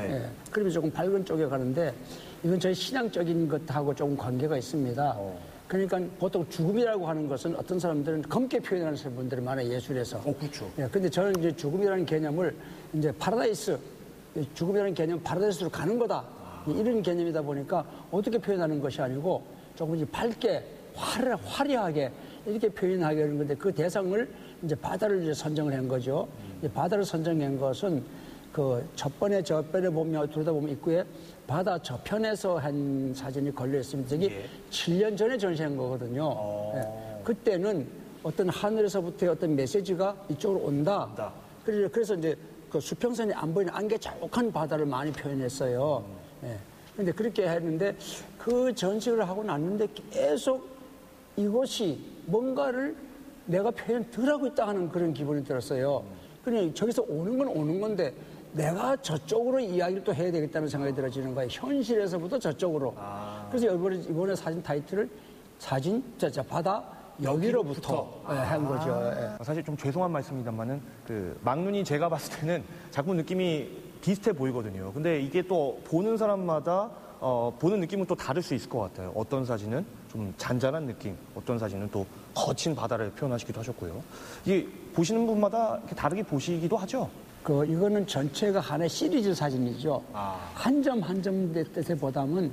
Speaker 18: 그러면 조금 밝은 쪽에 가는데 이건 저희 신앙적인 것하고 조금 관계가 있습니다. 그러니까 보통 죽음이라고 하는 것은 어떤 사람들은 검게 표현하는 분들이 많아요, 예술에서.
Speaker 16: 그렇죠.
Speaker 18: 근데 저는 이제 죽음이라는 개념을 이제 파라다이스, 죽음이라는 개념 파라다이스로 가는 거다. 이런 개념이다 보니까 어떻게 표현하는 것이 아니고 조금 이제 밝게, 화려하게 이렇게 표현하게 하는 건데 그 대상을 이제 바다를 이제 선정을 한 거죠. 바다를 선정한 것은 그 저번에 보면, 들여다보면 입구에 바다 저편에서 한 사진이 걸려 있습니다. 저기 7년 전에 전시한 거거든요. 그때는 어떤 하늘에서부터의 어떤 메시지가 이쪽으로 온다. 그래서 이제 그 수평선이 안 보이는 안개자욱한 바다를 많이 표현했어요. 근데 그렇게 했는데 그 전시를 하고 났는데 계속 이것이 뭔가를 내가 표현 덜 하고 있다 하는 그런 기분이 들었어요. 그냥 저기서 오는 건 오는 건데 내가 저쪽으로 이야기를 또 해야 되겠다는 생각이 들어지는 거예요. 현실에서부터 저쪽으로. 그래서 이번에 사진 타이틀을 바다 여기로부터 한 거죠.
Speaker 16: 사실 좀 죄송한 말씀입니다만은 막눈이 제가 봤을 때는 작품 느낌이 비슷해 보이거든요. 근데 이게 또 보는 사람마다 보는 느낌은 또 다를 수 있을 것 같아요. 어떤 사진은 좀 잔잔한 느낌, 어떤 사진은 또 거친 바다를 표현하시기도 하셨고요. 이게 보시는 분마다 이렇게 다르게 보시기도 하죠.
Speaker 18: 이거는 전체가 하나의 시리즈 사진이죠. 한 점 한 점 뜻에 보다는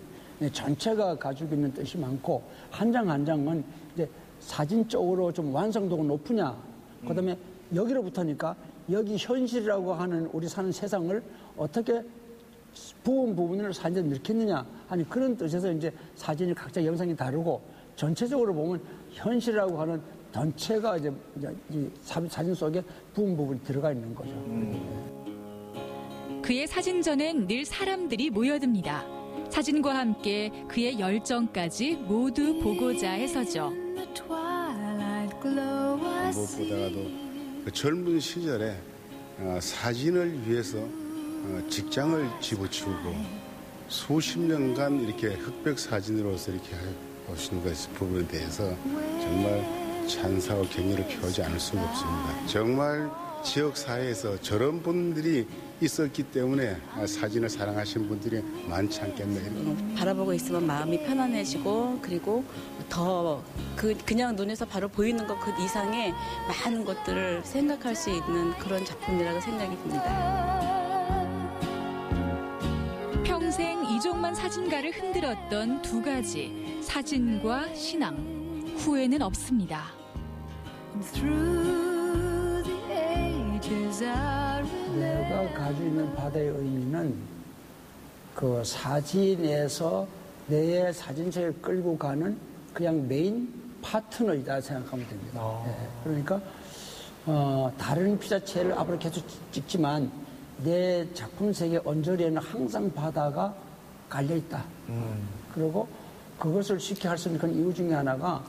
Speaker 18: 전체가 가지고 있는 뜻이 많고 한 장 한 장은 이제 사진적으로 좀 완성도가 높으냐, 그다음에 여기로부터니까 여기 현실이라고 하는 우리 사는 세상을 어떻게 부분을 사진에 넣겠느냐 하는 그런 뜻에서 이제 사진이 각자 영상이 다르고 전체적으로 보면 현실이라고 하는 전체가 이제 이 사진 속에 부분이 들어가 있는 거죠.
Speaker 17: 그의 사진전엔 늘 사람들이 모여듭니다. 사진과 함께 그의 열정까지 모두 보고자 해서죠.
Speaker 19: 무엇보다도 그 젊은 시절에 사진을 위해서 직장을 집어치우고 수십 년간 이렇게 흑백 사진으로서 이렇게 보시는 것 부분에 대해서 정말 찬사와 격려를 표하지 않을 수가 없습니다. 정말 지역 사회에서 저런 분들이 있었기 때문에 사진을 사랑하시는 분들이 많지 않겠나.
Speaker 20: 바라보고 있으면 마음이 편안해지고 그리고 더 그냥 눈에서 바로 보이는 것 그 이상의 많은 것들을 생각할 수 있는 그런 작품이라고 생각이 듭니다.
Speaker 17: 평생 이종만 사진가를 흔들었던 두 가지, 사진과 신앙. 후회는 없습니다.
Speaker 18: 내가 가지고 있는 바다의 의미는 그 사진에서 내 사진첩을 끌고 가는 그냥 메인 파트너이다 생각하면 됩니다. 네. 그러니까 다른 피사체를 앞으로 계속 찍지만 내 작품 세계 언저리에는 항상 바다가 깔려있다. 그리고 그것을 쉽게 할 수 있는 그런 이유 중에 하나가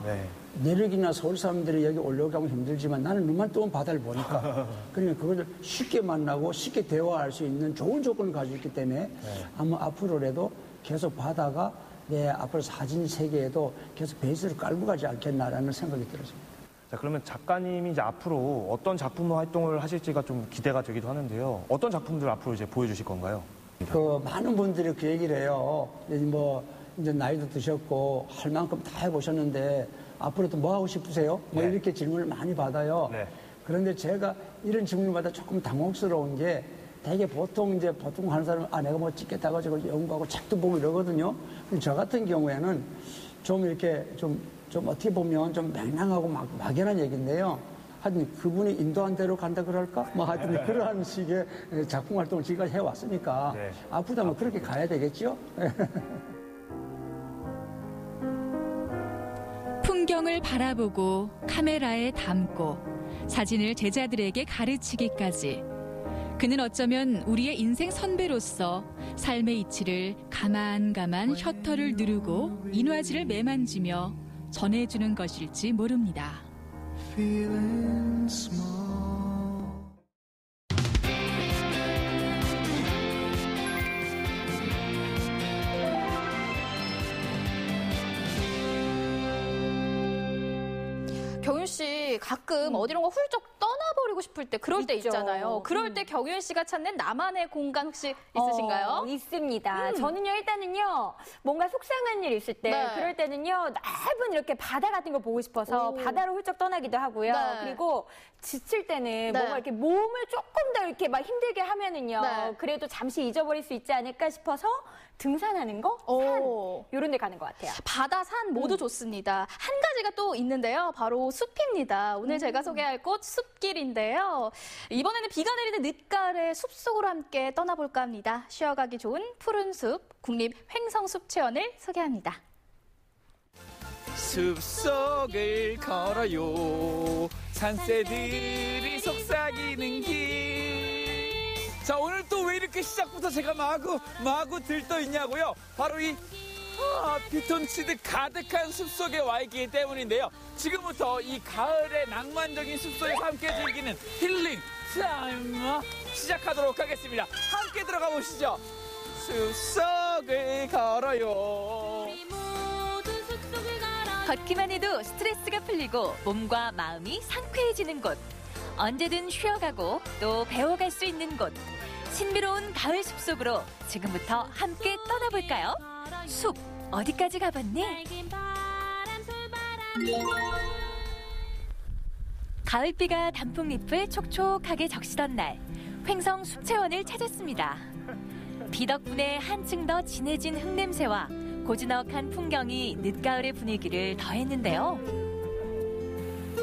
Speaker 18: 내륙이나 서울 사람들이 여기 올라가면 힘들지만 나는 눈만 뜨면 바다를 보니까 그러니까 그걸 쉽게 만나고 쉽게 대화할 수 있는 좋은 조건을 가지고 있기 때문에 아마 앞으로라도 계속 바다가 내 앞으로 사진 세계에도 계속 베이스를 깔고 가지 않겠나라는 생각이 들었습니다.
Speaker 16: 자, 그러면 작가님이 이제 앞으로 어떤 작품 활동을 하실지가 좀 기대가 되기도 하는데요. 어떤 작품들 앞으로 이제 보여주실 건가요?
Speaker 18: 많은 분들이 그 얘기를 해요. 이제 나이도 드셨고 할 만큼 다 해보셨는데 앞으로도 뭐 하고 싶으세요? 뭐 이렇게 질문을 많이 받아요. 그런데 제가 이런 질문을 받아 조금 당혹스러운 게 되게 보통 하는 사람은 내가 뭐 찍겠다고 저거 연구하고 책도 보고 이러거든요. 저 같은 경우에는 좀 이렇게 좀 어떻게 보면 좀 맹랑하고 막연한 얘기인데요. 하여튼 그분이 인도한 대로 간다 그럴까? 뭐 하여튼 그러한 식의 작품 활동을 지금까지 해왔으니까 앞으로도 뭐 그렇게 가야 되겠죠?
Speaker 17: 풍경을 바라보고 카메라에 담고 사진을 제자들에게 가르치기까지 그는 어쩌면 우리의 인생 선배로서 삶의 이치를 가만가만 셔터를 누르고 인화지를 매만지며 전해주는 것일지 모릅니다.
Speaker 2: 경윤 씨 가끔 어디론가 훌쩍 떠나버리고 싶을 때 그럴 때 있잖아요. 그럴 때 경윤 씨가 찾는 나만의 공간 혹시 있으신가요?
Speaker 3: 있습니다. 저는요 일단은요 뭔가 속상한 일 있을 때 그럴 때는요 넓은 이렇게 바다 같은 거 보고 싶어서 바다로 훌쩍 떠나기도 하고요. 그리고 지칠 때는 뭔가 이렇게 몸을 조금 더 이렇게 막 힘들게 하면은요 그래도 잠시 잊어버릴 수 있지 않을까 싶어서 등산하는 거, 산 이런 데 가는 것 같아요.
Speaker 2: 바다, 산 모두 좋습니다. 한 가지가 또 있는데요. 바로 숲입니다. 오늘 제가 소개할 곳 숲길인데요. 이번에는 비가 내리는 늦가을의 숲속으로 함께 떠나볼까 합니다. 쉬어가기 좋은 푸른 숲, 국립 횡성숲체원을 소개합니다.
Speaker 21: 숲속을 걸어요. 산새들이 속삭이는 길. 자, 오늘 또 왜 이렇게 시작부터 제가 마구 들떠 있냐고요? 바로 이 피톤치드 가득한 숲속에 와 있기 때문인데요. 지금부터 이 가을의 낭만적인 숲속에서 함께 즐기는 힐링 타임 시작하도록 하겠습니다. 함께 들어가 보시죠. 숲속을 걸어요.
Speaker 1: 걷기만 해도 스트레스가 풀리고 몸과 마음이 상쾌해지는 곳. 언제든 쉬어가고 또 배워갈 수 있는 곳. 신비로운 가을 숲속으로 지금부터 함께 떠나볼까요? 숲, 어디까지 가봤니? 가을비가 단풍잎을 촉촉하게 적시던 날, 횡성 숲체원을 찾았습니다. 비 덕분에 한층 더 진해진 흙냄새와 고즈넉한 풍경이 늦가을의 분위기를 더했는데요.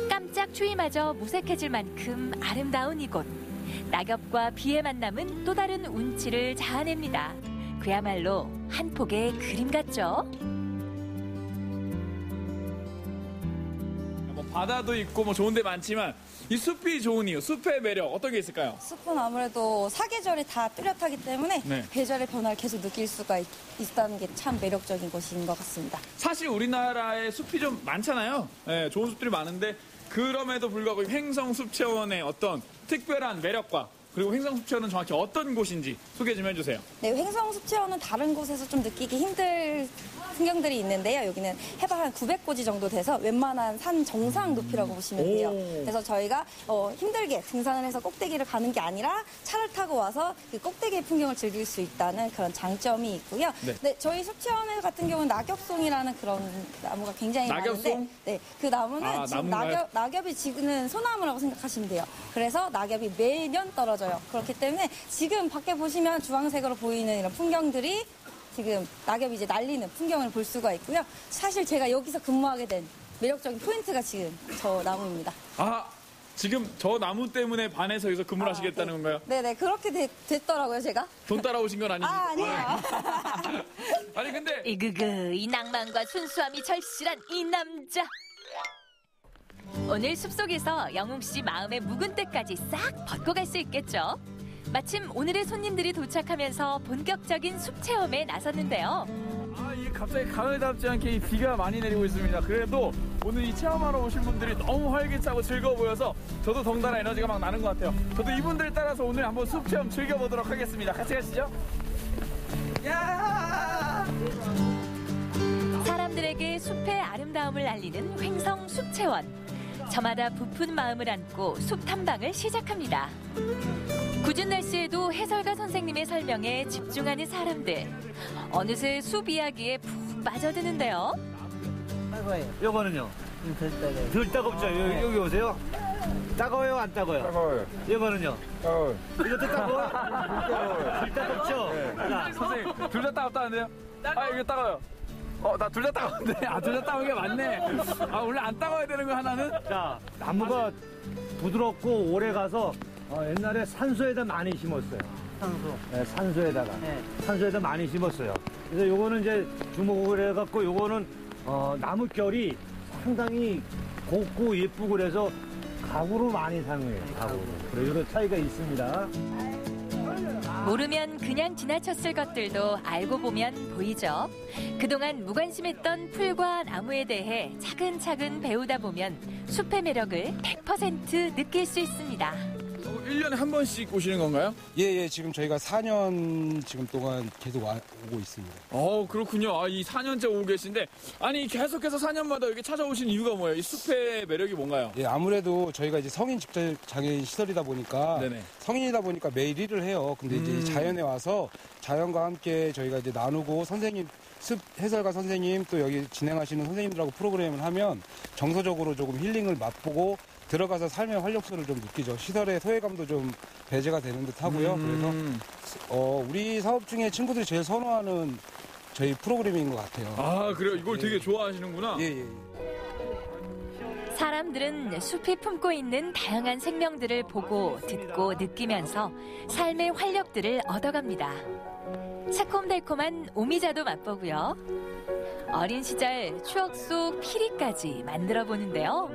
Speaker 1: 깜짝 추위마저 무색해질 만큼 아름다운 이곳. 낙엽과 비의 만남은 또 다른 운치를 자아냅니다. 그야말로 한 폭의 그림 같죠?
Speaker 21: 바다도 있고 좋은 데 많지만 이 숲이 좋은 이유, 숲의 매력 어떤 게 있을까요?
Speaker 22: 숲은 아무래도 사계절이 다 뚜렷하기 때문에 계절의 변화를 계속 느낄 수가 있다는 게 참 매력적인 곳인 것 같습니다.
Speaker 21: 사실 우리나라에 숲이 좀 많잖아요. 네, 좋은 숲들이 많은데 그럼에도 불구하고 횡성숲체원의 어떤 특별한 매력과 그리고 횡성숲체원은 정확히 어떤 곳인지 소개 좀 해주세요.
Speaker 22: 네, 횡성숲체원은 다른 곳에서 좀 느끼기 힘들 풍경들이 있는데요. 여기는 해발 한 900고지 정도 돼서 웬만한 산 정상 높이라고 보시면 돼요. 그래서 저희가 힘들게 등산을 해서 꼭대기를 가는 게 아니라 차를 타고 와서 그 꼭대기의 풍경을 즐길 수 있다는 그런 장점이 있고요. 네, 저희 숲체원 같은 경우는 낙엽송이라는 그런 나무가 굉장히 많은데, 네, 그 나무는 지금 낙엽이 지는 소나무라고 생각하시면 돼요. 그래서 낙엽이 매년 떨어져요. 그렇기 때문에 지금 밖에 보시면 주황색으로 보이는 이런 풍경들이 지금 낙엽이 이제 날리는 풍경을 볼 수가 있고요. 사실 제가 여기서 근무하게 된 매력적인 포인트가 지금 저 나무입니다.
Speaker 21: 아, 지금 저 나무 때문에 반해서 여기서 근무를 하시겠다는 건가요?
Speaker 22: 네네, 그렇게 됐더라고요, 제가.
Speaker 21: 돈 따라오신 건 아니죠?
Speaker 22: 아니에요.
Speaker 21: 아니, 근데.
Speaker 1: 이 낭만과 순수함이 절실한 이 남자. 오늘 숲속에서 영웅 씨 마음의 묵은 때까지 싹 벗고 갈 수 있겠죠? 마침 오늘의 손님들이 도착하면서 본격적인 숲 체험에 나섰는데요.
Speaker 21: 이게 갑자기 가을답지 않게 비가 많이 내리고 있습니다. 그래도 오늘 이 체험하러 오신 분들이 너무 활기차고 즐거워 보여서 저도 덩달아 에너지가 막 나는 것 같아요. 저도 이분들 따라서 오늘 한번 숲 체험 즐겨보도록 하겠습니다. 같이 가시죠. 야!
Speaker 1: 사람들에게 숲의 아름다움을 알리는 횡성 숲 체원. 저마다 부푼 마음을 안고 숲 탐방을 시작합니다. 궂은 날씨에도 해설가 선생님의 설명에 집중하는 사람들. 어느새 숲 이야기에 푹 빠져드는데요.
Speaker 7: 요거는요? 덜 따갑죠? 여기 오세요. 따가워요, 안 따가워요?
Speaker 14: 따가워요.
Speaker 7: 이거는요?
Speaker 14: 따가워요.
Speaker 7: 이것도 따가워?
Speaker 14: 따가워요.
Speaker 7: 덜 따갑죠?
Speaker 21: 자, 선생님, 둘 다 따갑다는데요? 이거 따가워요. 나 둘 다 따가운데. 둘 다 따가운 게 맞네. 원래 안 따가워야 되는 거 하나는?
Speaker 7: 자, 나무가 부드럽고 오래 가서 옛날에 산소에다 많이 심었어요. 산소. 네, 산소에다가. 네. 산소에다 많이 심었어요. 그래서 요거는 이제 주목을 해갖고 요거는 나무 결이 상당히 곱고 예쁘고 그래서 가구로 많이 사용해요. 가구로. 그래 이런 차이가 있습니다.
Speaker 1: 모르면 그냥 지나쳤을 것들도 알고 보면 보이죠. 그동안 무관심했던 풀과 나무에 대해 차근차근 배우다 보면 숲의 매력을 100% 느낄 수 있습니다.
Speaker 21: 1년에 한 번씩 오시는 건가요?
Speaker 9: 예, 지금 저희가 4년 지금 동안 계속 오고 있습니다.
Speaker 21: 그렇군요. 이 4년째 오고 계신데, 아니, 계속해서 4년마다 여기 찾아오신 이유가 뭐예요? 이 숲의 매력이 뭔가요?
Speaker 9: 예, 아무래도 저희가 이제 성인 직접 장애인 시설이다 보니까, 성인이다 보니까 매일 일을 해요. 근데 이제 자연에 와서 자연과 함께 저희가 이제 나누고 선생님, 숲 해설가 선생님 또 여기 진행하시는 선생님들하고 프로그램을 하면 정서적으로 조금 힐링을 맛보고 들어가서 삶의 활력소를 좀 느끼죠. 시설의 소외감도 좀 배제가 되는 듯 하고요. 그래서 우리 사업 중에 친구들이 제일 선호하는 저희 프로그램인 것 같아요.
Speaker 21: 그래요? 이걸 되게 좋아하시는구나.
Speaker 9: 예.
Speaker 1: 사람들은 숲이 품고 있는 다양한 생명들을 보고 듣고 느끼면서 삶의 활력들을 얻어갑니다. 새콤달콤한 오미자도 맛보고요. 어린 시절 추억 속 피리까지 만들어 보는데요.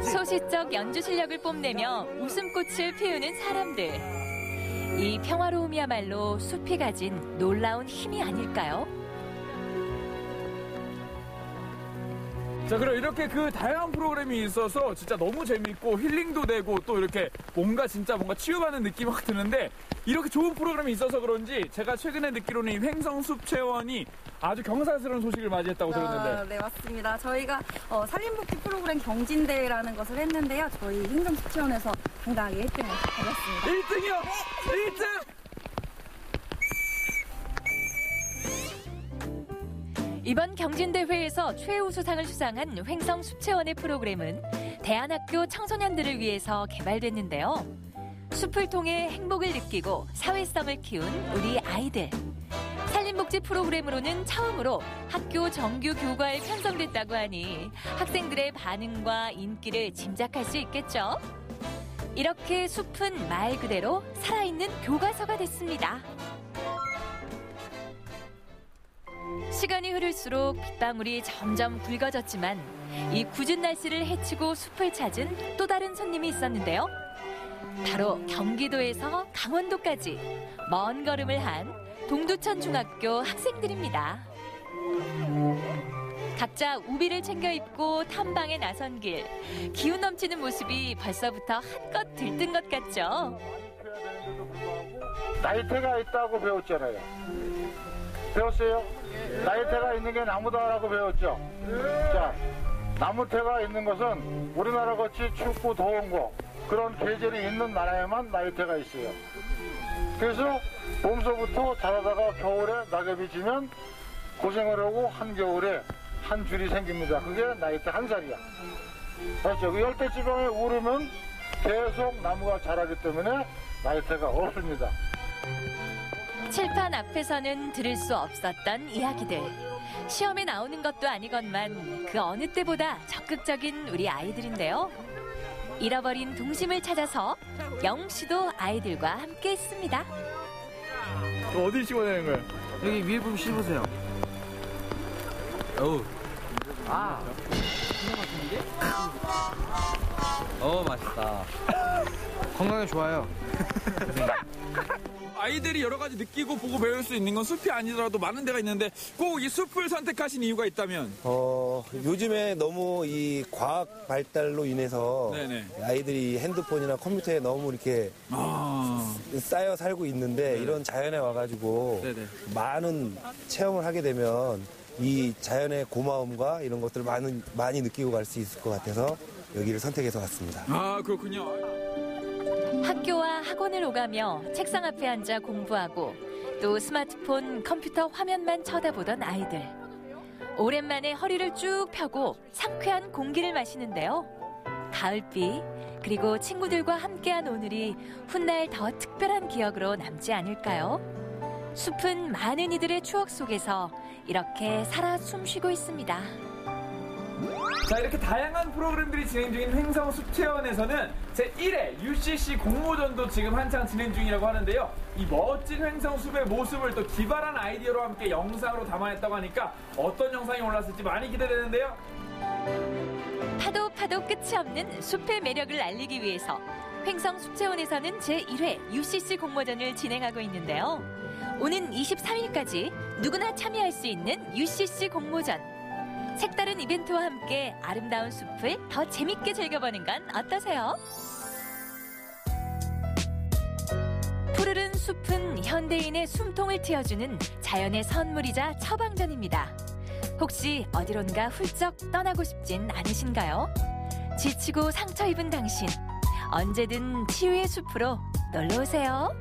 Speaker 1: 소시적 연주 실력을 뽐내며 웃음꽃을 피우는 사람들. 이 평화로움이야말로 숲이 가진 놀라운 힘이 아닐까요?
Speaker 21: 자, 그럼 이렇게 그 다양한 프로그램이 있어서 진짜 너무 재밌고 힐링도 되고 또 이렇게 뭔가 치유받는 느낌이 확 드는데, 이렇게 좋은 프로그램이 있어서 그런지 제가 최근에 듣기로는 이 횡성숲체원이 아주 경사스러운 소식을 맞이했다고 들었는데.
Speaker 22: 네, 맞습니다. 저희가 산림복지 프로그램 경진대회라는 것을 했는데요. 저희 횡성숲체원에서 당당하게 1등을 받았습니다.
Speaker 21: 1등이요? 네. 1등!
Speaker 1: 이번 경진대회에서 최우수상을 수상한 횡성숲체원의 프로그램은 대안학교 청소년들을 위해서 개발됐는데요. 숲을 통해 행복을 느끼고 사회성을 키운 우리 아이들. 산림복지 프로그램으로는 처음으로 학교 정규 교과에 편성됐다고 하니 학생들의 반응과 인기를 짐작할 수 있겠죠. 이렇게 숲은 말 그대로 살아있는 교과서가 됐습니다. 시간이 흐를수록 빗방울이 점점 굵어졌지만 이 궂은 날씨를 헤치고 숲을 찾은 또 다른 손님이 있었는데요. 바로 경기도에서 강원도까지 먼 걸음을 한 동두천 중학교 학생들입니다. 각자 우비를 챙겨 입고 탐방에 나선 길. 기운 넘치는 모습이 벌써부터 한껏 들뜬 것 같죠?
Speaker 8: 나이테가 있다고 배웠잖아요. 배웠어요? 나이테가 있는 게 나무다라고 배웠죠? 자, 나무테가 있는 것은 우리나라 같이 춥고 더운 거, 그런 계절이 있는 나라에만 나이테가 있어요. 그래서 봄서부터 자라다가 겨울에 낙엽이 지면 고생을 하고 한겨울에 한 줄이 생깁니다. 그게 나이테 한 살이야. 맞죠? 그 열대지방에 오르면 계속 나무가 자라기 때문에 나이테가 없습니다.
Speaker 1: 칠판 앞에서는 들을 수 없었던 이야기들. 시험에 나오는 것도 아니건만 그 어느 때보다 적극적인 우리 아이들인데요. 잃어버린 동심을 찾아서 영웅 씨도 아이들과 함께 했습니다.
Speaker 21: 어디 씹어내는 거예요? 여기 위에 부분 씹으세요. 어우. 아. 맛있다. 건강에 좋아요. 아이들이 여러 가지 느끼고 보고 배울 수 있는 건 숲이 아니더라도 많은 데가 있는데 꼭 이 숲을 선택하신 이유가 있다면?
Speaker 10: 요즘에 너무 이 과학 발달로 인해서 네네. 아이들이 핸드폰이나 컴퓨터에 너무 이렇게 쌓여 살고 있는데 이런 자연에 와가지고 많은 체험을 하게 되면 이 자연의 고마움과 이런 것들을 많이 느끼고 갈 수 있을 것 같아서 여기를 선택해서 왔습니다.
Speaker 21: 아, 그렇군요.
Speaker 1: 학교와 학원을 오가며 책상 앞에 앉아 공부하고 또 스마트폰, 컴퓨터 화면만 쳐다보던 아이들. 오랜만에 허리를 쭉 펴고 상쾌한 공기를 마시는데요. 가을비, 그리고 친구들과 함께한 오늘이 훗날 더 특별한 기억으로 남지 않을까요? 숲은 많은 이들의 추억 속에서 이렇게 살아 숨쉬고 있습니다.
Speaker 21: 자, 이렇게 다양한 프로그램들이 진행 중인 횡성 숲체험에서는 제1회 UCC 공모전도 지금 한창 진행 중이라고 하는데요. 이 멋진 횡성 숲의 모습을 또 기발한 아이디어로 함께 영상으로 담아냈다고 하니까 어떤 영상이 올랐을지 많이 기대되는데요.
Speaker 1: 파도 끝이 없는 숲의 매력을 알리기 위해서 횡성 숲체험에서는 제1회 UCC 공모전을 진행하고 있는데요. 오는 23일까지 누구나 참여할 수 있는 UCC 공모전. 색다른 이벤트와 함께 아름다운 숲을 더 재밌게 즐겨보는 건 어떠세요? 푸르른 숲은 현대인의 숨통을 틔워주는 자연의 선물이자 처방전입니다. 혹시 어디론가 훌쩍 떠나고 싶진 않으신가요? 지치고 상처 입은 당신, 언제든 치유의 숲으로 놀러오세요.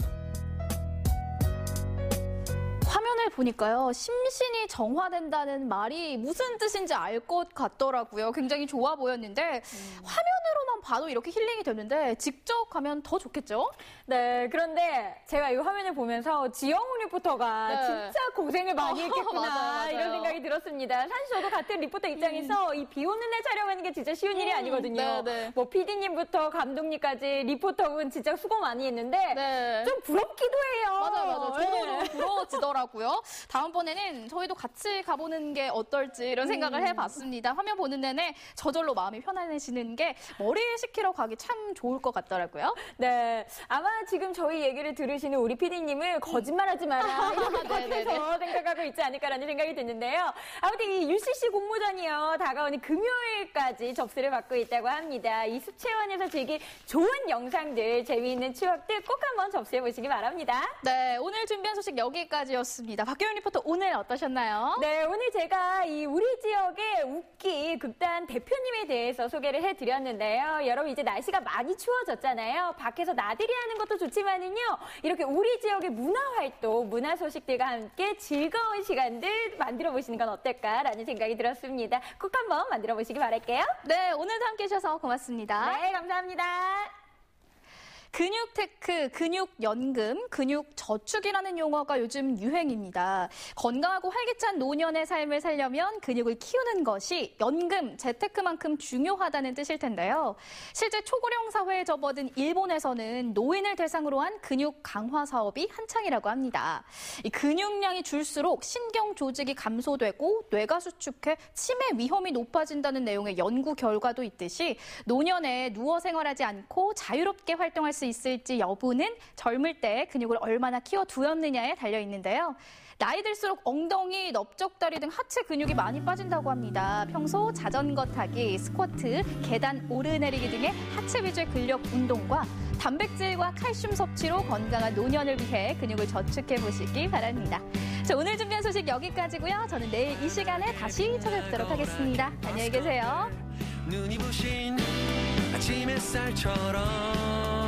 Speaker 2: 화면을 보니까요, 심신이 정화된다는 말이 무슨 뜻인지 알 것 같더라고요. 굉장히 좋아 보였는데 화면으로만 봐도 이렇게 힐링이 되는데 직접 가면 더 좋겠죠?
Speaker 3: 네, 그런데 제가 이 화면을 보면서 지영훈 리포터가 진짜 고생을 많이 했겠구나
Speaker 2: 맞아요.
Speaker 3: 이런 생각이 들었습니다. 사실 저도 같은 리포터 입장에서 이 비 오는 날 촬영하는 게 진짜 쉬운 일이 아니거든요. 뭐 PD님부터 감독님까지 리포터분 진짜 수고 많이 했는데 좀 부럽기도 해요.
Speaker 2: 맞아요. 저도 너무 부러워지더라고요. 다음번에는 저희도 같이 가보는 게 어떨지 이런 생각을 해봤습니다. 화면 보는 내내 저절로 마음이 편안해지는 게 머리 식히러 가기 참 좋을 것 같더라고요.
Speaker 3: 네, 아마 지금 저희 얘기를 들으시는 우리 PD님은 거짓말하지 마라 이렇게 겉에서 생각하고 있지 않을까라는 생각이 드는데요. 아무튼 이 UCC 공모전이요, 다가오는 금요일까지 접수를 받고 있다고 합니다. 이 숲체원에서 즐길 좋은 영상들, 재미있는 추억들 꼭 한번 접수해 보시기 바랍니다.
Speaker 2: 네, 오늘 준비한 소식 여기까지였습니다. 박경윤 리포터 오늘 어떠셨나요?
Speaker 3: 네, 오늘 제가 이 우리 지역의 웃기 극단 대표님에 대해서 소개를 해드렸는데요. 여러분 이제 날씨가 많이 추워졌잖아요. 밖에서 나들이 하는 것도 좋지만은요, 이렇게 우리 지역의 문화활동, 문화 소식들과 함께 즐거운 시간들 만들어 보시는 건 어떨까라는 생각이 들었습니다. 꼭 한번 만들어 보시기 바랄게요.
Speaker 2: 네, 오늘도 함께 해주셔서 고맙습니다.
Speaker 3: 네, 감사합니다.
Speaker 2: 근육테크, 근육연금, 근육저축이라는 용어가 요즘 유행입니다. 건강하고 활기찬 노년의 삶을 살려면 근육을 키우는 것이 연금, 재테크만큼 중요하다는 뜻일 텐데요. 실제 초고령 사회에 접어든 일본에서는 노인을 대상으로 한 근육 강화 사업이 한창이라고 합니다. 이 근육량이 줄수록 신경 조직이 감소되고 뇌가 수축해 치매 위험이 높아진다는 내용의 연구 결과도 있듯이 노년에 누워 생활하지 않고 자유롭게 활동할 수 있을지 여부는 젊을 때 근육을 얼마나 키워두었느냐에 달려 있는데요. 나이 들수록 엉덩이, 넓적다리 등 하체 근육이 많이 빠진다고 합니다. 평소 자전거 타기, 스쿼트, 계단 오르내리기 등의 하체 위주의 근력 운동과 단백질과 칼슘 섭취로 건강한 노년을 위해 근육을 저축해 보시기 바랍니다. 자, 오늘 준비한 소식 여기까지고요. 저는 내일 이 시간에 다시 찾아뵙도록 하겠습니다. 안녕히 계세요.
Speaker 5: 눈이 부신 아침 햇살처럼